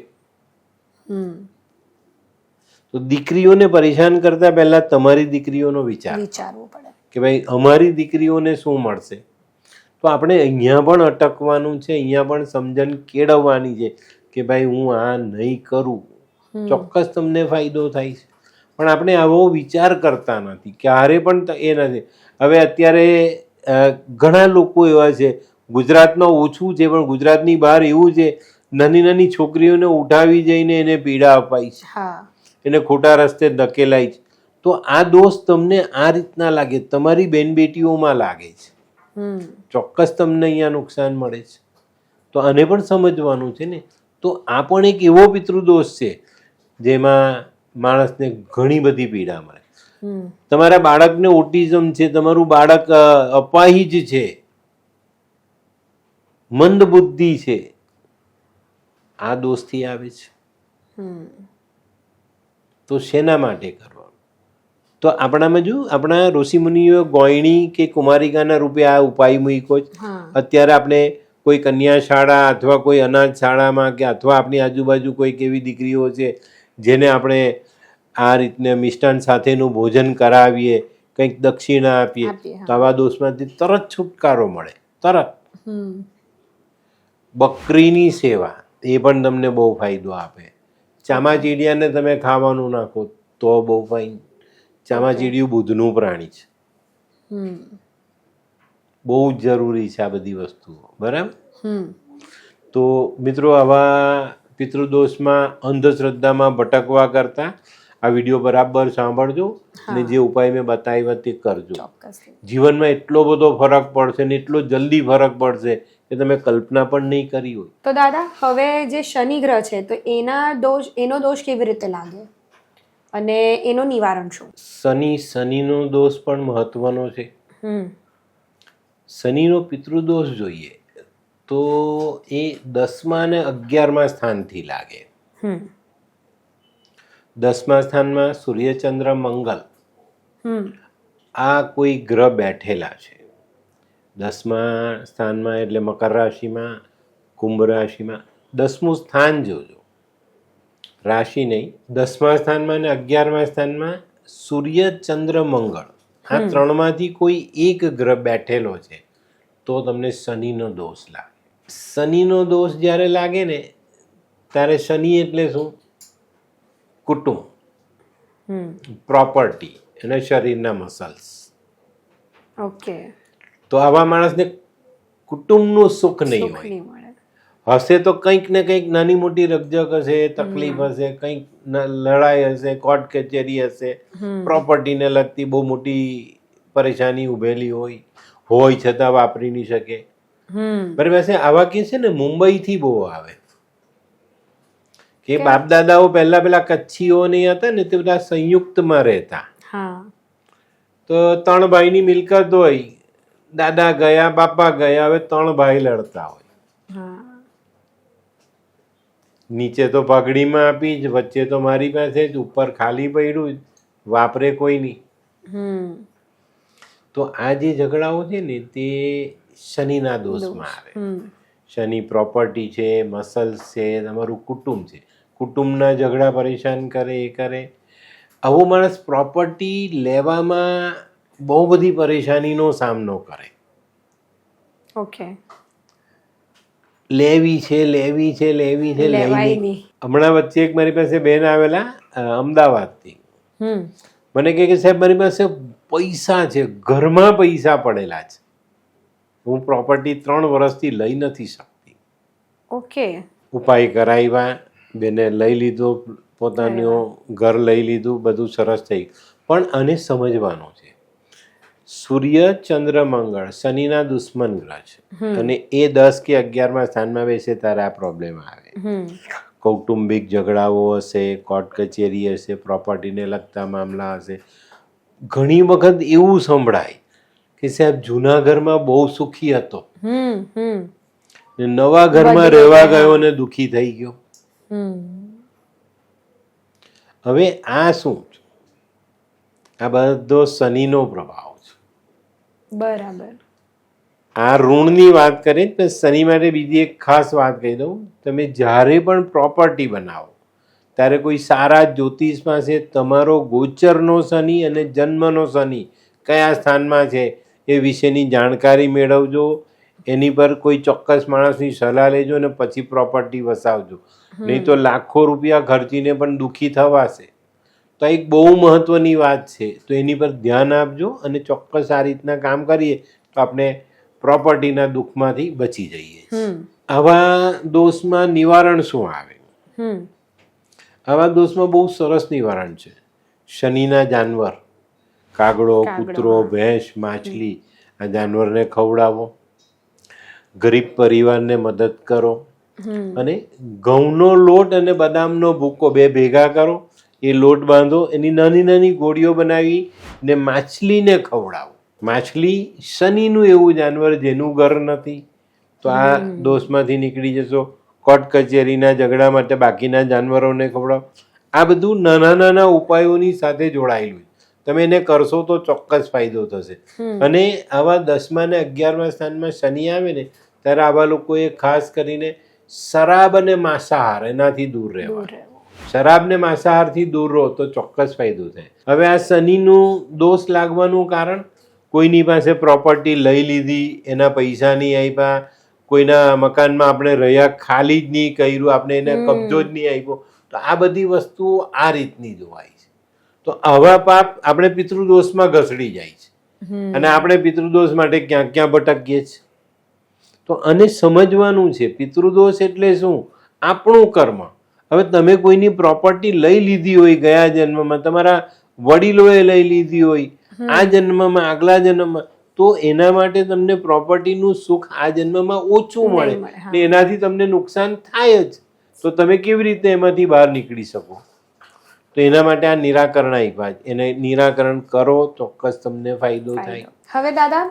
તો દીકરીઓને પરેશાન કરતા પહેલા તમારી દીકરીઓનો વિચારવું પડે કે ભાઈ અમારી દીકરીઓને શું મળશે. તો આપણે અહીંયા પણ અટકવાનું છે, અહીંયા પણ સમજણ કેળવવાની છે કે ભાઈ હું આ નહીં કરું, ચોક્કસ તમને ફાયદો થાય છે. પણ આપણે આવો વિચાર કરતા નથી, ક્યારે પણ એ નથી. હવે અત્યારે ઘણા લોકો એવા છે, ગુજરાતમાં ઓછું છે પણ ગુજરાતની બહાર એવું છે, નાની નાની છોકરીઓને ઉઠાવી જઈને એને પીડા અપાય છે, એને ખોટા રસ્તે ધકેલાય છે. તો આ દોષ તમને આ રીતના લાગે, તમારી બેન બેટીઓમાં લાગે છે, ચોક્કસ તમને અહીંયા નુકસાન મળે છે. તો આને પણ સમજવાનું છે ને. તો આ પણ એક એવો પિતૃદોષ છે જેમાં માણસને ઘણી બધી પીડા મળે. તમારા બાળકને ઓટિઝમ છે, તમારું બાળક અપાહિજ છે, મંદ બુદ્ધિ છે, આ દોષથી આવે છે. તો શેના માટે કરવાનું? તો આપણામાં જો આપણા ઋષિમુનિઓ ગોયણી કે કુમારિકાના રૂપે આ ઉપાય મૂક્યો છે. અત્યારે આપણે કોઈ કન્યા શાળા અથવા કોઈ અનાથ શાળામાં કે અથવા આપણી આજુબાજુ કોઈક એવી દીકરીઓ છે જેને આપણે આ રીતને મિષ્ટાન સાથેનું ભોજન કરાવીએ, કંઈક દક્ષિણા આપીએ, તો આવા દોષમાંથી તરત છુટકારો મળે. તરત. બકરીની સેવા એ પણ તમને બહુ ફાયદો આપે. ચામાચીડિયાને તમે ખાવાનું નાખો તો બહુ ફાઇન. ચામાચીડિયું બુધનું પ્રાણી છે, બહુ જ જરૂરી છે આ બધી વસ્તુઓ. બરાબર. તો મિત્રો, આવા પિતૃદોષમાં અંધશ્રદ્ધામાં ભટકવા કરતા આ વિડીયો બરાબર સાંભળજો અને જે ઉપાય મેં બતાવ્યા તે કરજો. જીવનમાં એટલો બધો ફરક પડશે ને એટલો જલ્દી ફરક પડશે કે તમે કલ્પના પણ નહીં કરી હોય. તો દાદા, હવે જે શનિ ગ્રહ છે તો એનો દોષ કેવી રીતે લાગે અને એનું નિવારણ શું? શનિનો દોષ પણ મહત્વનો છે. શનિનો પિતૃદોષ જોઈએ તો એ 10મા અને 11મા સ્થાનથી લાગે. 10મા સ્થાનમાં સૂર્ય ચંદ્ર મંગળ આ કોઈ ગ્રહ બેઠેલા છે. 10મા સ્થાનમાં એટલે મકર રાશિમાં, કુંભ રાશિમાં 10મું સ્થાન જોજો, રાશિ નહીં. 10મા સ્થાનમાં અને 11મા સ્થાનમાં સૂર્ય ચંદ્ર મંગળ આ ત્રણમાંથી કોઈ એક ગ્રહ બેઠેલો છે તો તમને શનિનો દોષ લાગે. શનિનો દોષ જ્યારે લાગે ને ત્યારે શનિ એટલે શું? કુટુંબ, પ્રોપર્ટી અને શરીરના મસલ્સ. ઓકે. તો આવા માણસને કુટુંબનું સુખ નહીં હોય. નહીં મળે. હશે તો કંઈક ને કંઈક નાની મોટી રકઝક હશે, તકલીફ હશે, કંઈક લડાઈ હશે, કોર્ટ કચેરી હશે, પ્રોપર્ટીને લગતી બહુ મોટી પરેશાની ઉભેલી હોય છતાં વાપરી નહીં શકે. મારી પાસે આવા કેસ છે ને મુંબઈથી બહુ આવે કે બાપ દાદાઓ પેલા કચ્છીઓ નહીં હતા ને તે બધા સંયુક્તમાં રહેતા. તો 3 ભાઈની મિલકત હોય, દાદા ગયા, બાપા ગયા, હવે 3 ભાઈ લડતા હોય. નીચે તો પગડીમાં આપી જ, વચ્ચે તો મારી પાસે જ, ઉપર ખાલી પડ્યું, વાપરે કોઈ નહીં. તો આ જે ઝઘડાઓ છે ને તે શનિના દોષમાં આવે. શનિ પ્રોપર્ટી છે, મસલ્સ છે, તમારું કુટુંબ છે, કુટુંબના ઝઘડા પરેશાન કરે એ કરે. આવો માણસ પ્રોપર્ટી લેવામાં બહુ બધી પરેશાનીનો સામનો કરે. ઓકે. લેવી છે હમણાં વચ્ચે એક મારી પાસે બેન આવેલા અમદાવાદથી, મને કહે કે સાહેબ મારી પાસે પૈસા છે, ઘરમાં પૈસા પડેલા છે, હું પ્રોપર્ટી 3 વર્ષથી લઈ નથી શકતી. ઓકે. ઉપાય કરાવ્યા, બેને લઈ લીધો, પોતાનું ઘર લઈ લીધું, બધું સરસ થઈ. પણ આને સમજવાનું છે સૂર્ય ચંદ્ર મંગળ શનિના દુશ્મન ગ્રહ છે અને એ 10 કે 11મા સ્થાનમાં બેસે ત્યારે આ પ્રોબ્લેમ આવે. કૌટુંબિક ઝઘડાઓ હશે, કોર્ટ કચેરી હશે, પ્રોપર્ટીને લગતા મામલા હશે. ઘણી વખત એવું સંભળાય કે સાહેબ જૂના ઘરમાં બહુ સુખી હતો, નવા ઘરમાં રહેવા ગયો ને દુખી થઈ ગયો. હવે આ શું છે? આ બધો શનિનો પ્રભાવ છે. બરાબર. આ ઋણની વાત કરીએ તો શનિ માટે બીજી એક ખાસ વાત કહી દઉં. તમે જ્યારે પણ પ્રોપર્ટી બનાવો ત્યારે કોઈ સારા જ્યોતિષ પાસે તમારો ગોચરનો શનિ અને જન્મનો શનિ કયા સ્થાનમાં છે એ વિશેની જાણકારી મેળવજો. એની પર કોઈ ચોક્કસ માણસની સલાહ લેજો અને પછી પ્રોપર્ટી વસાવજો. નહીં તો લાખો રૂપિયા ખર્ચીને પણ દુઃખી થવાશે. તો એક બહુ મહત્વની વાત છે, તો એની પર ધ્યાન આપજો અને ચોક્કસ આ રીતના કામ કરીએ તો આપણે પ્રોપર્ટીના દુઃખમાંથી બચી જઈએ. આવા દોષમાં નિવારણ શું આવે? આવા દોષમાં બહુ સરસ નિવારણ છે. શનિના જાનવર, કાગડો, કૂતરો, ભેંસ, માછલી, આ જાનવરને ખવડાવો. ગરીબ પરિવારને મદદ કરો અને ઘઉંનો લોટ અને બદામનો ભૂકો 2 ભેગા કરો, એ લોટ બાંધો, એની નાની નાની ગોળીઓ બનાવી ને માછલીને ખવડાવો. માછલી શનિનું એવું જાનવર જેનું ઘર નથી, તો આ દોષમાંથી નીકળી જશો. કોર્ટ કચેરીના ઝઘડા માટે બાકીના જાનવરોને ખવડાવો. આ બધું નાના નાના ઉપાયોની સાથે જોડાયેલું. તમે એને કરશો તો ચોક્કસ ફાયદો થશે. અને આવા 10મા અને 11મા સ્થાનમાં શનિ આવે ને ત્યારે આવા લોકોએ ખાસ કરીને શરાબ અને માંસાહાર એનાથી દૂર રહેવા. શરાબ ને માંસાહારથી દૂર રહો તો ચોક્કસ ફાયદો થાય. હવે આ શનિનું દોષ લાગવાનું કારણ, કોઈની પાસે પ્રોપર્ટી લઈ લીધી, એના પૈસા નહીં આપ્યા, કોઈના મકાનમાં આપણે રહ્યા ખાલી જ નહીં કર્યું, આપણે એને કબજો જ નહીં આપ્યો, તો આ બધી વસ્તુઓ આ રીતની જોવાય છે. તો આવા પાપ આપણે પિતૃદોષમાં ઘસડી જાય છે અને આપણે પિતૃદોષ માટે ક્યાં ક્યાં ભટકીએ છીએ. તો આને સમજવાનું છે. પિતૃદોષ એટલે શું? આપણું કર્મ. હવે તમે કોઈની પ્રોપર્ટી લઈ લીધી હોય ગયા જન્મમાં, તમારા વડીલોએ લઈ લીધી હોય આ જન્મમાં, આગલા જન્મમાં, તો એના માટે તમને પ્રોપર્ટીનું સુખ આ જન્મમાં ઓછું મળે ને એનાથી તમને નુકસાન થાય જ. તો તમે કેવી રીતે એમાંથી બહાર નીકળી શકો? તો એના માટે આ નિરાકરણ આપ્યા. એને નિરાકરણ કરો, ચોક્કસ તમને ફાયદો થાય. હવે દાદા,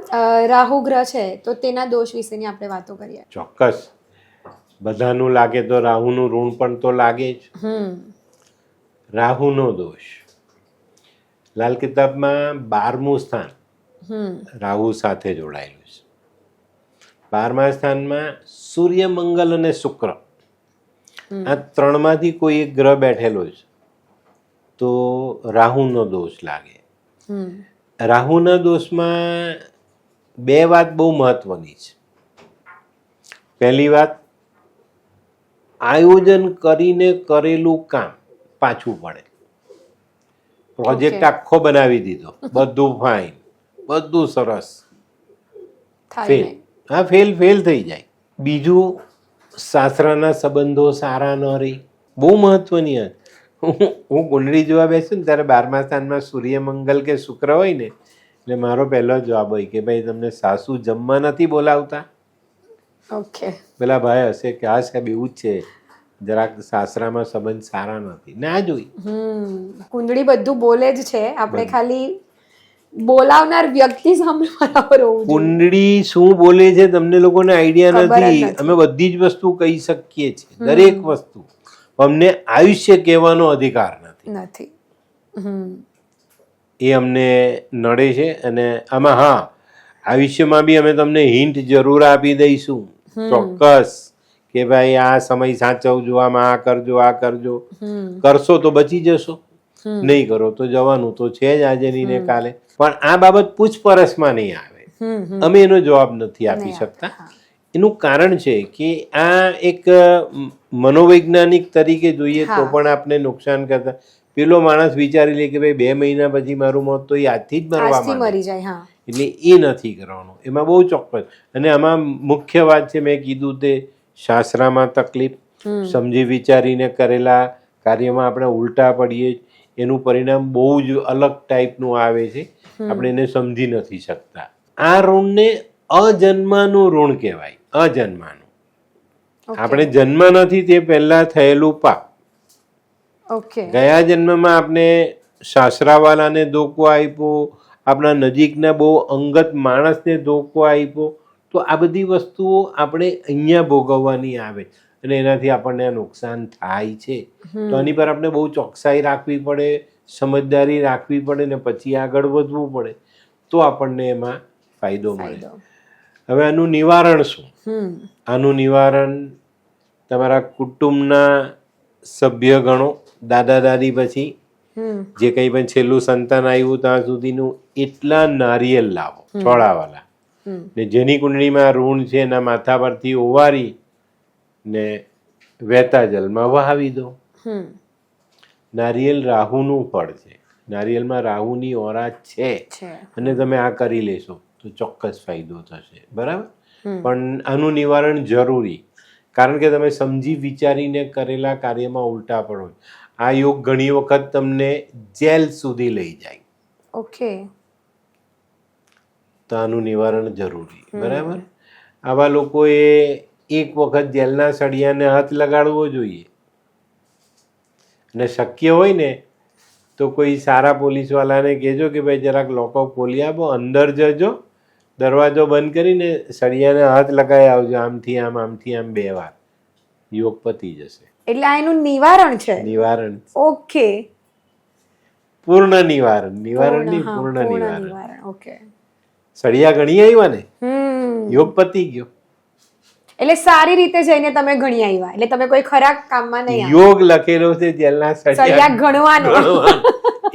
રાહુ ગ્રહ છે તો તેના દોષ વિશેની આપણે વાતો કરીએ. ચોક્કસ. બધાનું લાગે તો રાહુનું ઋણ પણ તો લાગે જ. રાહુનો દોષ લાલ કિતાબમાં 12મું સ્થાન રાહુ સાથે જોડાયેલું છે. 12મા સ્થાનમાં સૂર્ય, મંગલ અને શુક્ર, આ ત્રણમાંથી કોઈ એક ગ્રહ બેઠેલો છે તો રાહુનો દોષ લાગે. રાહુના દોષમાં 2 વાત બહુ મહત્વની છે. પહેલી વાત, આયોજન કરીને કરેલું કામ પાછું પડે. પ્રોજેક્ટ આખો બનાવી દીધો, બધું ફાઇન, બધું સરસ, ફેલ. હા, ફેલ થઈ જાય. બીજું, સાસરાના સંબંધો સારા ન રહે, બહુ મહત્વની વાત. હું કુંડળી જોવા બેસું ને ત્યારે 12મા સ્થાનમાં સૂર્ય, મંગલ કે શુક્ર હોય ને એટલે મારો પહેલો જવાબ હોય કે ભાઈ તમને સાસુ જમવા નથી બોલાવતા. ઓકે. પેલા ભાઈ હશે કે હા સાહેબ એવું જ છે, જરાક સાસરામાં સંબંધ સારા નથી. ના જોઈ કુંડળી બધું બોલે જ છે, આપણે ખાલી બોલાવનાર વ્યક્તિ સામે બરાબર હોવું જોઈએ. કુંડળી શું બોલે છે તમને લોકોને આઈડિયા નથી. અમે બધી જ વસ્તુ કહી શકીએ છીએ, દરેક વસ્તુ. અમને આયુષ્ય કહેવાનો અધિકાર નથી. એ અમને નડે છે. અને આમાં હા, આયુષ્યમાં બી અમે તમને હિન્ટ જરૂર આપી દઈશું ચોક્કસ કે ભાઈ આ સમય સાચવજો, આમાં આ કરજો, આ કરજો. કરશો તો બચી જશો, નહીં કરો તો જવાનું તો છે જ આજે નહીં ને કાલે. પણ આ બાબત પૂછપરછમાં નહીં આવે, અમે એનો જવાબ નથી આપી શકતા. એનું કારણ છે કે આ એક મનોવૈજ્ઞાનિક તરીકે જોઈએ તો પણ આપણે નુકસાન કરતા. પેલો માણસ વિચારી લે કે ભાઈ 2 મહિના પછી મારું મોત તો એ આજથી જ મરી જાય, એટલે એ નથી કરવાનું. એમાં બહુ ચોક્કસ. અને આમાં મુખ્ય વાત છે, મેં કીધું તે શાસ્ત્રામાં તકલીફ, સમજી વિચારીને કરેલા કાર્યમાં આપણે ઉલટા પડીએ, એનું પરિણામ બહુ જ અલગ ટાઈપનું આવે છે. આપણે એને સમજી નથી શકતા. આ ઋણને અજન્માનું ઋણ કહેવાય. અજન્માનું, આપણે જન્મ નથી તે પહેલા થયેલું પાપ. ગયા જન્મમાં આપણે સાસરાવાલાને ધોકો આપ્યો, આપણા નજીકના બહુ અંગત માણસને ધોકો આપ્યો, તો આ બધી વસ્તુઓ આપણે અહીંયા ભોગવવાની આવે અને એનાથી આપણને નુકસાન થાય છે. તો આની પર આપણે બહુ ચોકસાઈ રાખવી પડે, સમજદારી રાખવી પડે ને પછી આગળ વધવું પડે તો આપણને એમાં ફાયદો મળે. હવે આનું નિવારણ શું? આનું નિવારણ તમારા કુટુંબના સભ્ય ગણો, દાદા દાદી પછી જે કંઈ પણ છેલ્લું સંતાન આવ્યું ત્યાં સુધીનું એટલા નારિયેલ લાવો, છોડાવાલા, ને જેની કુંડળીમાં ઋણ છે એના માથા પરથી ઓવારી ને વહેતા જલમાં વહાવી દો. નારિયેલ રાહુનું ફળ છે, નારિયેલમાં રાહુની ઓરા છે અને તમે આ કરી લેશો તો ચોક્કસ ફાયદો થશે. બરાબર? પણ આનું નિવારણ જરૂરી, કારણ કે તમે સમજી વિચારીને કરેલા કાર્યમાં ઉલટા પડો. આ યોગ ઘણી વખત તમને જેલ સુધી લઈ જાય. તો આનું નિવારણ જરૂરી. બરાબર? આવા લોકોએ એક વખત જેલના સળિયાને હાથ લગાડવો જોઈએ. અને શક્ય હોય ને તો કોઈ સારા પોલીસવાળાને કહેજો કે ભાઈ જરાક લોકો ખોલી આપો, અંદર જજો, દરવાજો બંધ કરીને સળિયાને હાથ લગાવી આવજો, આમથી આમ, આમથી આમ 2 વાર. યોગ પતી જશે. એટલે આ એનું નિવારણ છે. નિવારણ. ઓકે. પૂર્ણ નિવારણ. નિવારણ નહીં, પૂર્ણ નિવારણ. ઓકે. સળિયા ગણી આવ્યા ને, યોગ પતી ગયો. એટલે સારી રીતે જઈને તમે ગણી આવ્યા, એટલે તમે કોઈ ખરાબ કામમાં નહીં. યોગ લખેલો છે જેલના સળિયા ગણવાનો,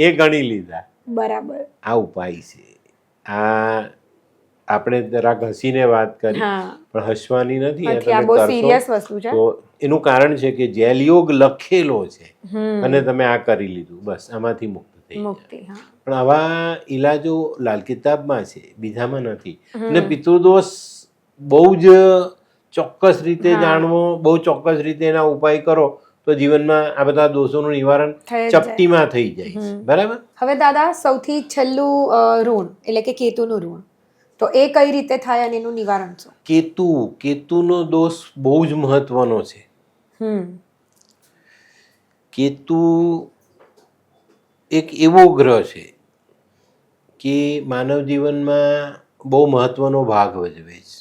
એ ગણી લીધા. બરાબર. આ ઉપાય છે. આ આપણે જરાક હસીને વાત કરી, પણ હસવાની નથી. બહુ સિરિયસ વસ્તુ છે. તો એનું કારણ છે કે જેલ યોગ લખેલો છે અને તમે આ કરી લીધું, બસ આમાંથી મુક્ત થઈ જાય. પણ આવા ઈલાજો લાલ કિતાબમાં છે, બીજામાં નથી. અને પિતૃદોષ બહુ જ ચોક્કસ રીતે જાણવો, બહુ ચોક્કસ રીતે એના ઉપાય કરો તો જીવનમાં આ બધા દોષોનું નિવારણ ચપટીમાં થઈ જાય. બરાબર? હવે દાદા, સૌથી છેલ્લું ઋણ એટલે કે કેતુનું ઋણ, તો એ કઈ રીતે થાય અને એનું નિવારણ શું? કેતુનો દોષ બહુ જ મહત્વનો છે. કેતુ એક એવો ગ્રહ છે કે માનવ જીવનમાં બહુ મહત્વનો ભાગ ભજવે છે.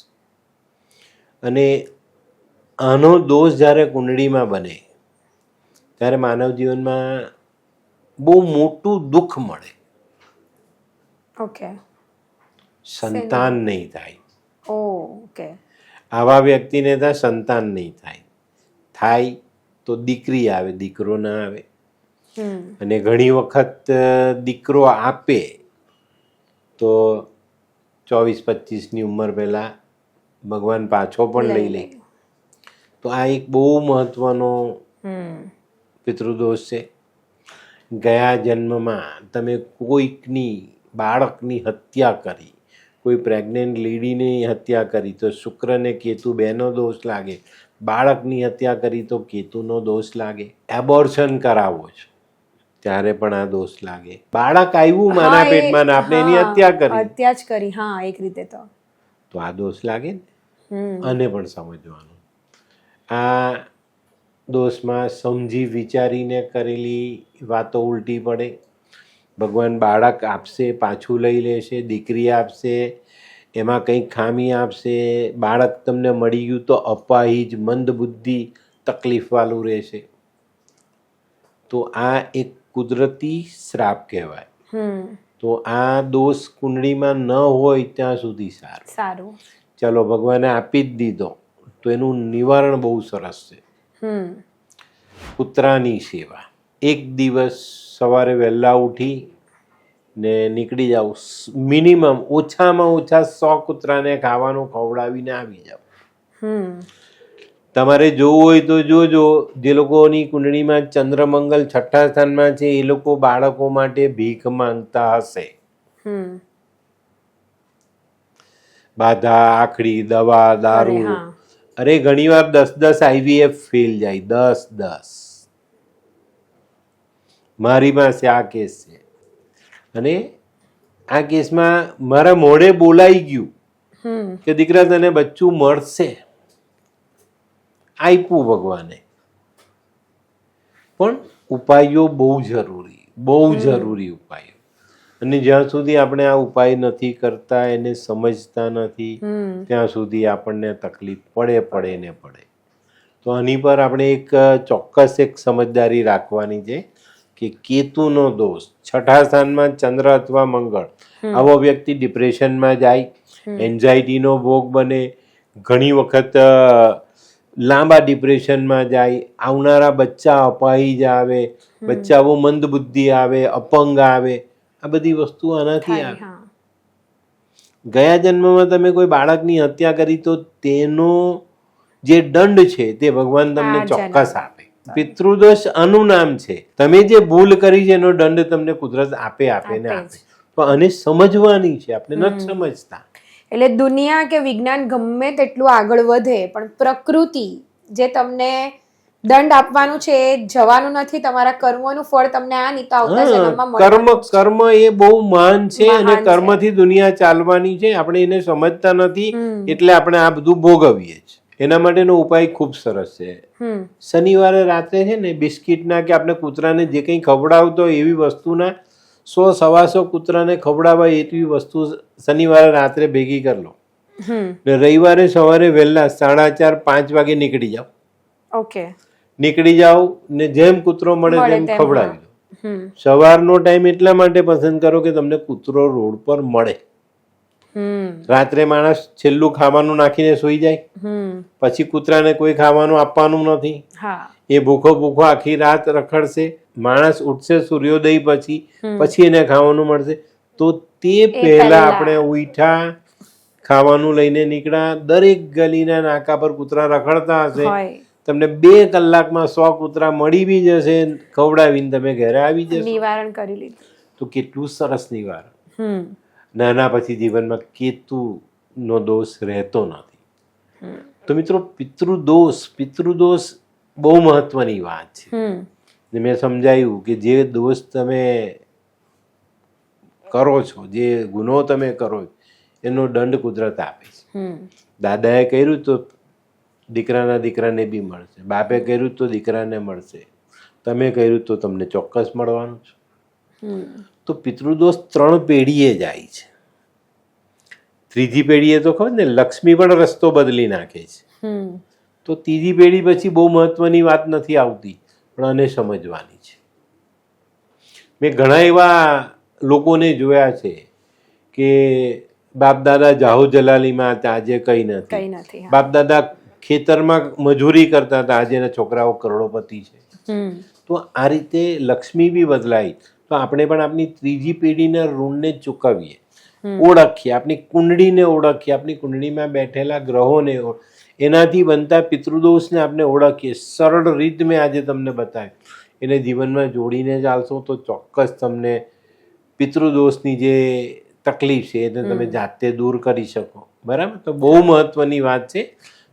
અને આનો દોષ જ્યારે કુંડળીમાં બને ત્યારે માનવ જીવનમાં બહુ મોટું દુઃખ મળે, ઓકે. સંતાન નહીં થાય. ઓકે. આવા વ્યક્તિને ત્યાં સંતાન નહીં થાય. થાય તો દીકરી આવે, દીકરો ના આવે. અને ઘણી વખત દીકરો આપે તો 24-25ની ઉંમર પહેલા ભગવાન પાછો પણ લઈ લે. તો આ એક બહુ મહત્વનો પિતૃદોષ છે. ગયા જન્મમાં તમે કોઈકની બાળકની હત્યા કરી, કોઈ પ્રેગ્નેન્ટ લેડીની હત્યા કરી તો શુક્ર ને કેતુ બેનો દોષ લાગે. બાળકની હત્યા કરી તો કેતુનો દોષ લાગે. એબોર્શન કરાવો છો ત્યારે પણ આ દોષ લાગે. બાળક આવ્યું માના પેટમાં ને આપણે એની હત્યા જ કરી. હા, એક રીતે તો આ દોષ લાગે ને. આને પણ સમજવાનું. આ દોષમાં સમજી વિચારીને કરેલી વાતો ઉલટી પડે. ભગવાન બાળક આપશે, પાછું લઈ લેશે. દીકરી આપશે, એમાં કંઈક ખામી આપશે. બાળક તમને મળી ગયું તો અપાહિજ, મંદ બુદ્ધિ, તકલીફવાળું રહેશે. તો આ એક કુદરતી શ્રાપ કહેવાય. તો આ દોષ કુંડળીમાં ન હોય ત્યાં સુધી સારું. ચલો ભગવાને આપી જ દીધો તો એનું નિવારણ બહુ સરસ છે. કૂતરાની સેવા. એક દિવસ સવારે વહેલા ઉઠી ને નીકળી જાઓ. મિનિમમ ઓછામાં ઓછા 100 કૂતરાને ખાવાનું ખવડાવીને આવી જાઓ. તમારે જોવું હોય તો જોજો. જે લોકોની કુંડળીમાં ચંદ્રમંગલ 6ઠા સ્થાનમાં છે એ લોકો બાળકો માટે ભીખ માંગતા હશે. બાધા, આખડી, દવા, દારૂ. અરે ઘણીવાર 10 IVF ફેલ જાય. 10. મારી પાસે આ કેસ છે અને આ કેસમાં મારા મોઢે બોલાઈ ગયું કે દીકરા તને બચ્ચું મળશે. આપ્યું ભગવાને. પણ ઉપાયો બહુ જરૂરી ઉપાયો. અને જ્યાં સુધી આપણે આ ઉપાય નથી કરતા, એને સમજતા નથી, ત્યાં સુધી આપણને તકલીફ પડે. તો આની પર આપણે ચોક્કસ એક સમજદારી રાખવાની છે કે કેતુનો દોષ 6ઠા સ્થાનમાં ચંદ્ર અથવા મંગળ, આવો વ્યક્તિ ડિપ્રેશનમાં જાય, એન્ઝાયટીનો ભોગ બને, ઘણી વખત લાંબા ડિપ્રેશનમાં જાય. આવનારા બચ્ચા અપાહિજ આવે, બચ્ચાઓ મંદ બુદ્ધિ આવે, અપંગ આવે. આ બધી વસ્તુ આનાથી આવે. ગયા જન્મમાં તમે કોઈ બાળકની હત્યા કરી તો તેનો જે દંડ છે તે ભગવાન તમને ચોક્કસ આપે. પિતૃદોષ આનું નામ છે. તમે જે ભૂલ કરી છે એનો દંડ તમને કુદરત આપે. પણ આને સમજવાની છે, આપણે નથી સમજતા. એટલે દુનિયા કે વિજ્ઞાન ગમે તેટલું આગળ વધે પણ પ્રકૃતિ જે તમને દંડ આપવાનું છે એ જવાનું નથી. તમારા કર્મોનું ફળ તમને આ નહીં તો આવતા જન્મમાં મળે. કર્મ એ બહુ મહાન છે અને કર્મથી દુનિયા ચાલવાની છે. આપણે એને સમજતા નથી એટલે આપણે આ બધું ભોગવીએ છીએ. એના માટેનો ઉપાય ખૂબ સરસ છે. શનિવારે રાત્રે છે ને બિસ્કિટના કે આપણે કૂતરાને જે કંઈ ખવડાવતો એવી વસ્તુના 100-125 કૂતરાને ખવડાવાય એટલી વસ્તુ શનિવારે રાત્રે ભેગી કરી લો. ને રવિવારે સવારે વહેલા 4:30-5 વાગે નીકળી જાઓ. નીકળી જાઓ ને જેમ કૂતરો મળે તેમ ખવડાવી દો. સવારનો ટાઈમ એટલા માટે પસંદ કરો કે તમને કૂતરો રોડ પર મળે. રાત્રે માણસ છેલ્લું ખાવાનું નાખીને સૂઈ જાય, પછી કૂતરાને કોઈ ખાવાનું આપવાનું નથી. એ ભૂખો આખી રાત રખડશે. માણસ ઉઠશે સૂર્યોદય પછી એને ખાવાનું મળશે. તો તે પહેલા આપણે ઉઠ્યા, ખાવાનું લઈને નીકળ્યા. દરેક ગલીના નાકા પર કૂતરા રખડતા હશે. તમને 2 કલાકમાં 100 કૂતરા મળી બી જશે. ખવડાવીને તમે ઘરે આવી જશો. નિવારણ કરી લીધું. તો કેટલું સરસ નિવારણ. નાના પછી જીવનમાં કેતુનો દોષ રહેતો નથી. તો મિત્રો, પિતૃદોષ બહુ મહત્વની વાત છે. મેં સમજાયું કે જે દોષ તમે કરો છો, જે ગુનો તમે કરો એનો દંડ કુદરત આપે છે. દાદાએ કર્યું તો દીકરાને બી મળશે. બાપે કર્યું તો દીકરાને મળશે. તમે કર્યું તો તમને ચોક્કસ મળવાનું છે. તો પિતૃદોષ 3 પેઢીએ જાય છે. ત્રીજી પેઢીએ તો ખબર ને લક્ષ્મી પણ રસ્તો બદલી નાખે છે. તો ત્રીજી પેઢી પછી બહુ મહત્વની વાત નથી આવતી, પણ આને સમજવાની છે. મેં ઘણા એવા લોકોને જોયા છે કે બાપ દાદા જાહો જલાલીમાં હતા, આજે કંઈ કંઈ નથી. નથી. હા. બાપ દાદા ખેતરમાં મજૂરી કરતા હતા, આજે એના છોકરાઓ કરોડોપતિ છે. તો આ રીતે લક્ષ્મી બી બદલાય. તો આપણે પણ આપણી ત્રીજી પેઢીના ઋણને ચૂકવીએ, ઓળખીએ, આપણી કુંડળીને ઓળખીએ, આપણી કુંડળીમાં બેઠેલા ગ્રહોને એનાથી બનતા પિતૃદોષને આપણે ઓળખીએ. સરળ રીત મેં આજે તમને બતાવી, એને જીવનમાં જોડીને ચાલશો તો ચોક્કસ તમને પિતૃદોષની જે તકલીફ છે એને તમે જાતે દૂર કરી શકો. બરાબર? તો બહુ મહત્વની વાત છે.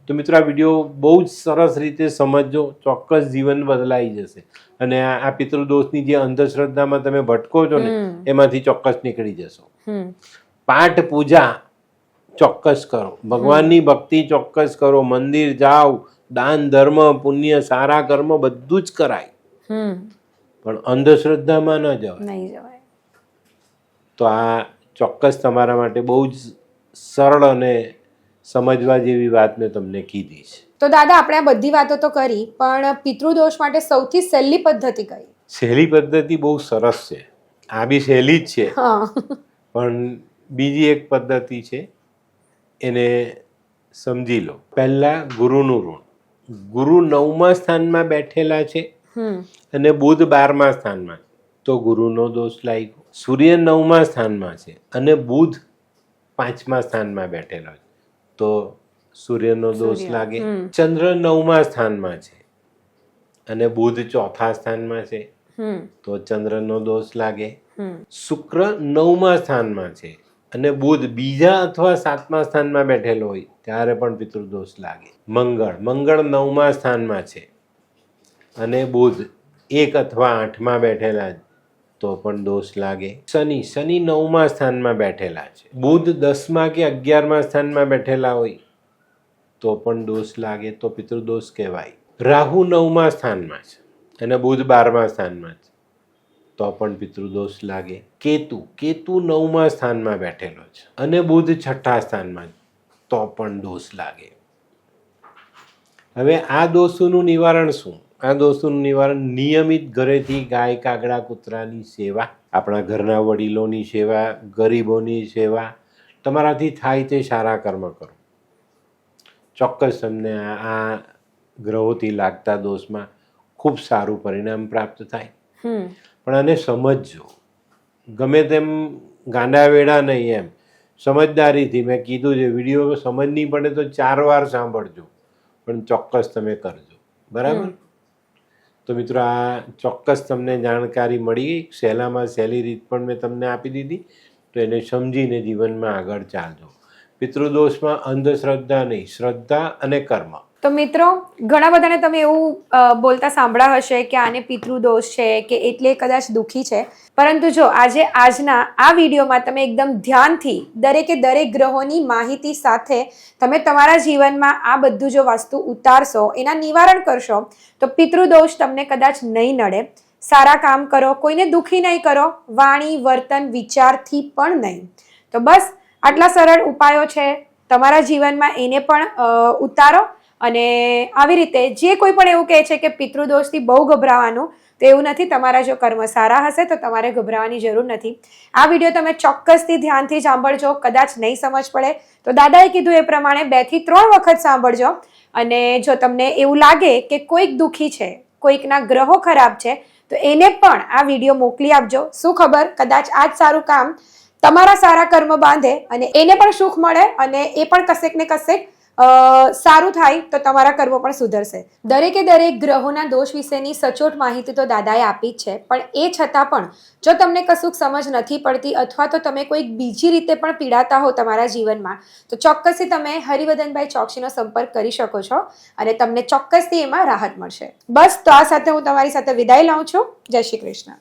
તો મિત્રો આ વિડીયો બહુ જ સરસ રીતે સમજજો, ચોક્કસ જીવન બદલાઈ જશે. અને આ પિતૃદોષની જે અંધશ્રદ્ધામાં તમે ભટકો છો ને એમાંથી ચોક્કસ નીકળી જશો. પાઠ પૂજા ચોક્કસ કરો, ભગવાનની ભક્તિ ચોક્કસ કરો, મંદિર જાઓ, દાન ધર્મ પુણ્ય સારા કર્મ બધું જ કરાય, પણ અંધશ્રદ્ધામાં ન જવાય. નહીં જવાય. તો આ ચોક્કસ તમારા માટે બહુ જ સરળ અને સમજવા જેવી વાત મેં તમને કીધી છે. તો દાદા આપણે આ બધી વાતો તો કરી, પણ પિતૃદોષ માટે સૌથી સહેલી પદ્ધતિ કઈ? સહેલી પદ્ધતિ બહુ સરસ છે, આ બી સહેલી જ છે, પણ બીજી એક પદ્ધતિ છે, એને સમજી લો. પહેલા ગુરુનું ઋણ. ગુરુ 9મા સ્થાનમાં બેઠેલા છે અને બુધ 12મા સ્થાનમાં, તો ગુરુનો દોષ લાગ્યો. સૂર્ય 9મા સ્થાનમાં છે અને બુધ 5મા સ્થાનમાં બેઠેલો છે, તો સૂર્યનો દોષ લાગે. ચંદ્ર 9મા સ્થાનમાં છે અને બુધ 4થા સ્થાનમાં છે, તો ચંદ્રનો દોષ લાગે. શુક્ર 9મા સ્થાનમાં છે અને બુધ બીજા અથવા 7મા સ્થાનમાં બેઠેલો હોય ત્યારે પણ પિતૃદોષ લાગે. મંગળ 9મા સ્થાનમાં છે અને બુધ 1 અથવા 8માં બેઠેલા તો પણ દોષ લાગે. શનિ 9મા સ્થાનમાં બેઠેલા છે, બુધ 10મા કે 11મા સ્થાનમાં બેઠેલા હોય તો પણ દોષ લાગે, તો પિતૃદોષ કહેવાય. રાહુ 9મા સ્થાનમાં છે અને બુધ 12મા સ્થાનમાં છે તો પણ પિતૃદોષ લાગે. કેતુ 9મા સ્થાનમાં બેઠેલો છે અને બુધ 6થા સ્થાનમાં તો પણ દોષ લાગે. હવે આ દોષોનું નિવારણ શું? આ દોષોનું નિવારણ નિયમિત ઘરેથી ગાય કાગડા કૂતરાની સેવા, આપણા ઘરના વડીલોની સેવા, ગરીબોની સેવા, તમારાથી થાય તે સારા કર્મ કરો. ચોક્કસ તમને આ ગ્રહોથી લાગતા દોષમાં ખૂબ સારું પરિણામ પ્રાપ્ત થાય. પણ આને સમજજો, ગમે તેમ ગાંડા વેડા નહીં, એમ સમજદારીથી. મેં કીધું છે, વિડીયો સમજ નહીં પડે તો 4 વાર સાંભળજો, પણ ચોક્કસ તમે કરજો. બરાબર? તો મિત્રો આ ચોક્કસ તમને જાણકારી મળી. સહેલામાં સહેલી રીત પણ મેં તમને આપી દીધી, તો એને સમજીને જીવનમાં આગળ ચાલજો. પિતૃદોષમાં અંધશ્રદ્ધા નહીં, શ્રદ્ધા અને કર્મ. તો મિત્રો ઘણા બધાને તમે એવું બોલતા સાંભળ્યા હશે કે આને પિતૃદોષ છે કે એટલે કદાચ દુઃખી છે, પરંતુ જો આજના આ વિડીયોમાં તમે એકદમ ધ્યાનથી દરેકે દરેક ગ્રહોની માહિતી સાથે તમે તમારા જીવનમાં આ બધું જો વસ્તુ ઉતારશો, એના નિવારણ કરશો, તો પિતૃદોષ તમને કદાચ નહીં નડે. સારા કામ કરો, કોઈને દુઃખી નહીં કરો, વાણી વર્તન વિચારથી પણ નહીં. તો બસ આટલા સરળ ઉપાયો છે, તમારા જીવનમાં એને પણ ઉતારો. અને આવી રીતે જે કોઈ પણ એવું કહે છે કે પિતૃદોષથી બહુ ગભરાવાનું, તો એવું નથી. તમારા જો કર્મ સારા હશે તો તમારે ગભરાવાની જરૂર નથી. આ વિડીયો તમે ચોક્કસથી ધ્યાનથી સાંભળજો. કદાચ નહીં સમજ પડે તો દાદાએ કીધું એ પ્રમાણે 2 થી 3 વખત સાંભળજો. અને જો તમને એવું લાગે કે કોઈક દુઃખી છે, કોઈકના ગ્રહો ખરાબ છે, તો એને પણ આ વિડીયો મોકલી આપજો. શું ખબર, કદાચ આ જ સારું કામ તમારા સારા કર્મ બાંધે અને એને પણ સુખ મળે અને એ પણ કશેક ને કશેક સારું થાય, તો તમારા કર્મો પણ સુધરશે. દરેકે દરેક ગ્રહોના દોષ વિશેની સચોટ માહિતી તો દાદાએ આપી જ છે, પણ એ છતાં પણ જો તમને કશુંક સમજ નથી પડતી અથવા તો તમે કોઈક બીજી રીતે પણ પીડાતા હો તમારા જીવનમાં, તો ચોક્કસથી તમે હરિવદનભાઈ ચોકસીનો સંપર્ક કરી શકો છો અને તમને ચોક્કસથી એમાં રાહત મળશે. બસ, તો આ સાથે હું તમારી સાથે વિદાય લઉં છું. જય શ્રી કૃષ્ણ.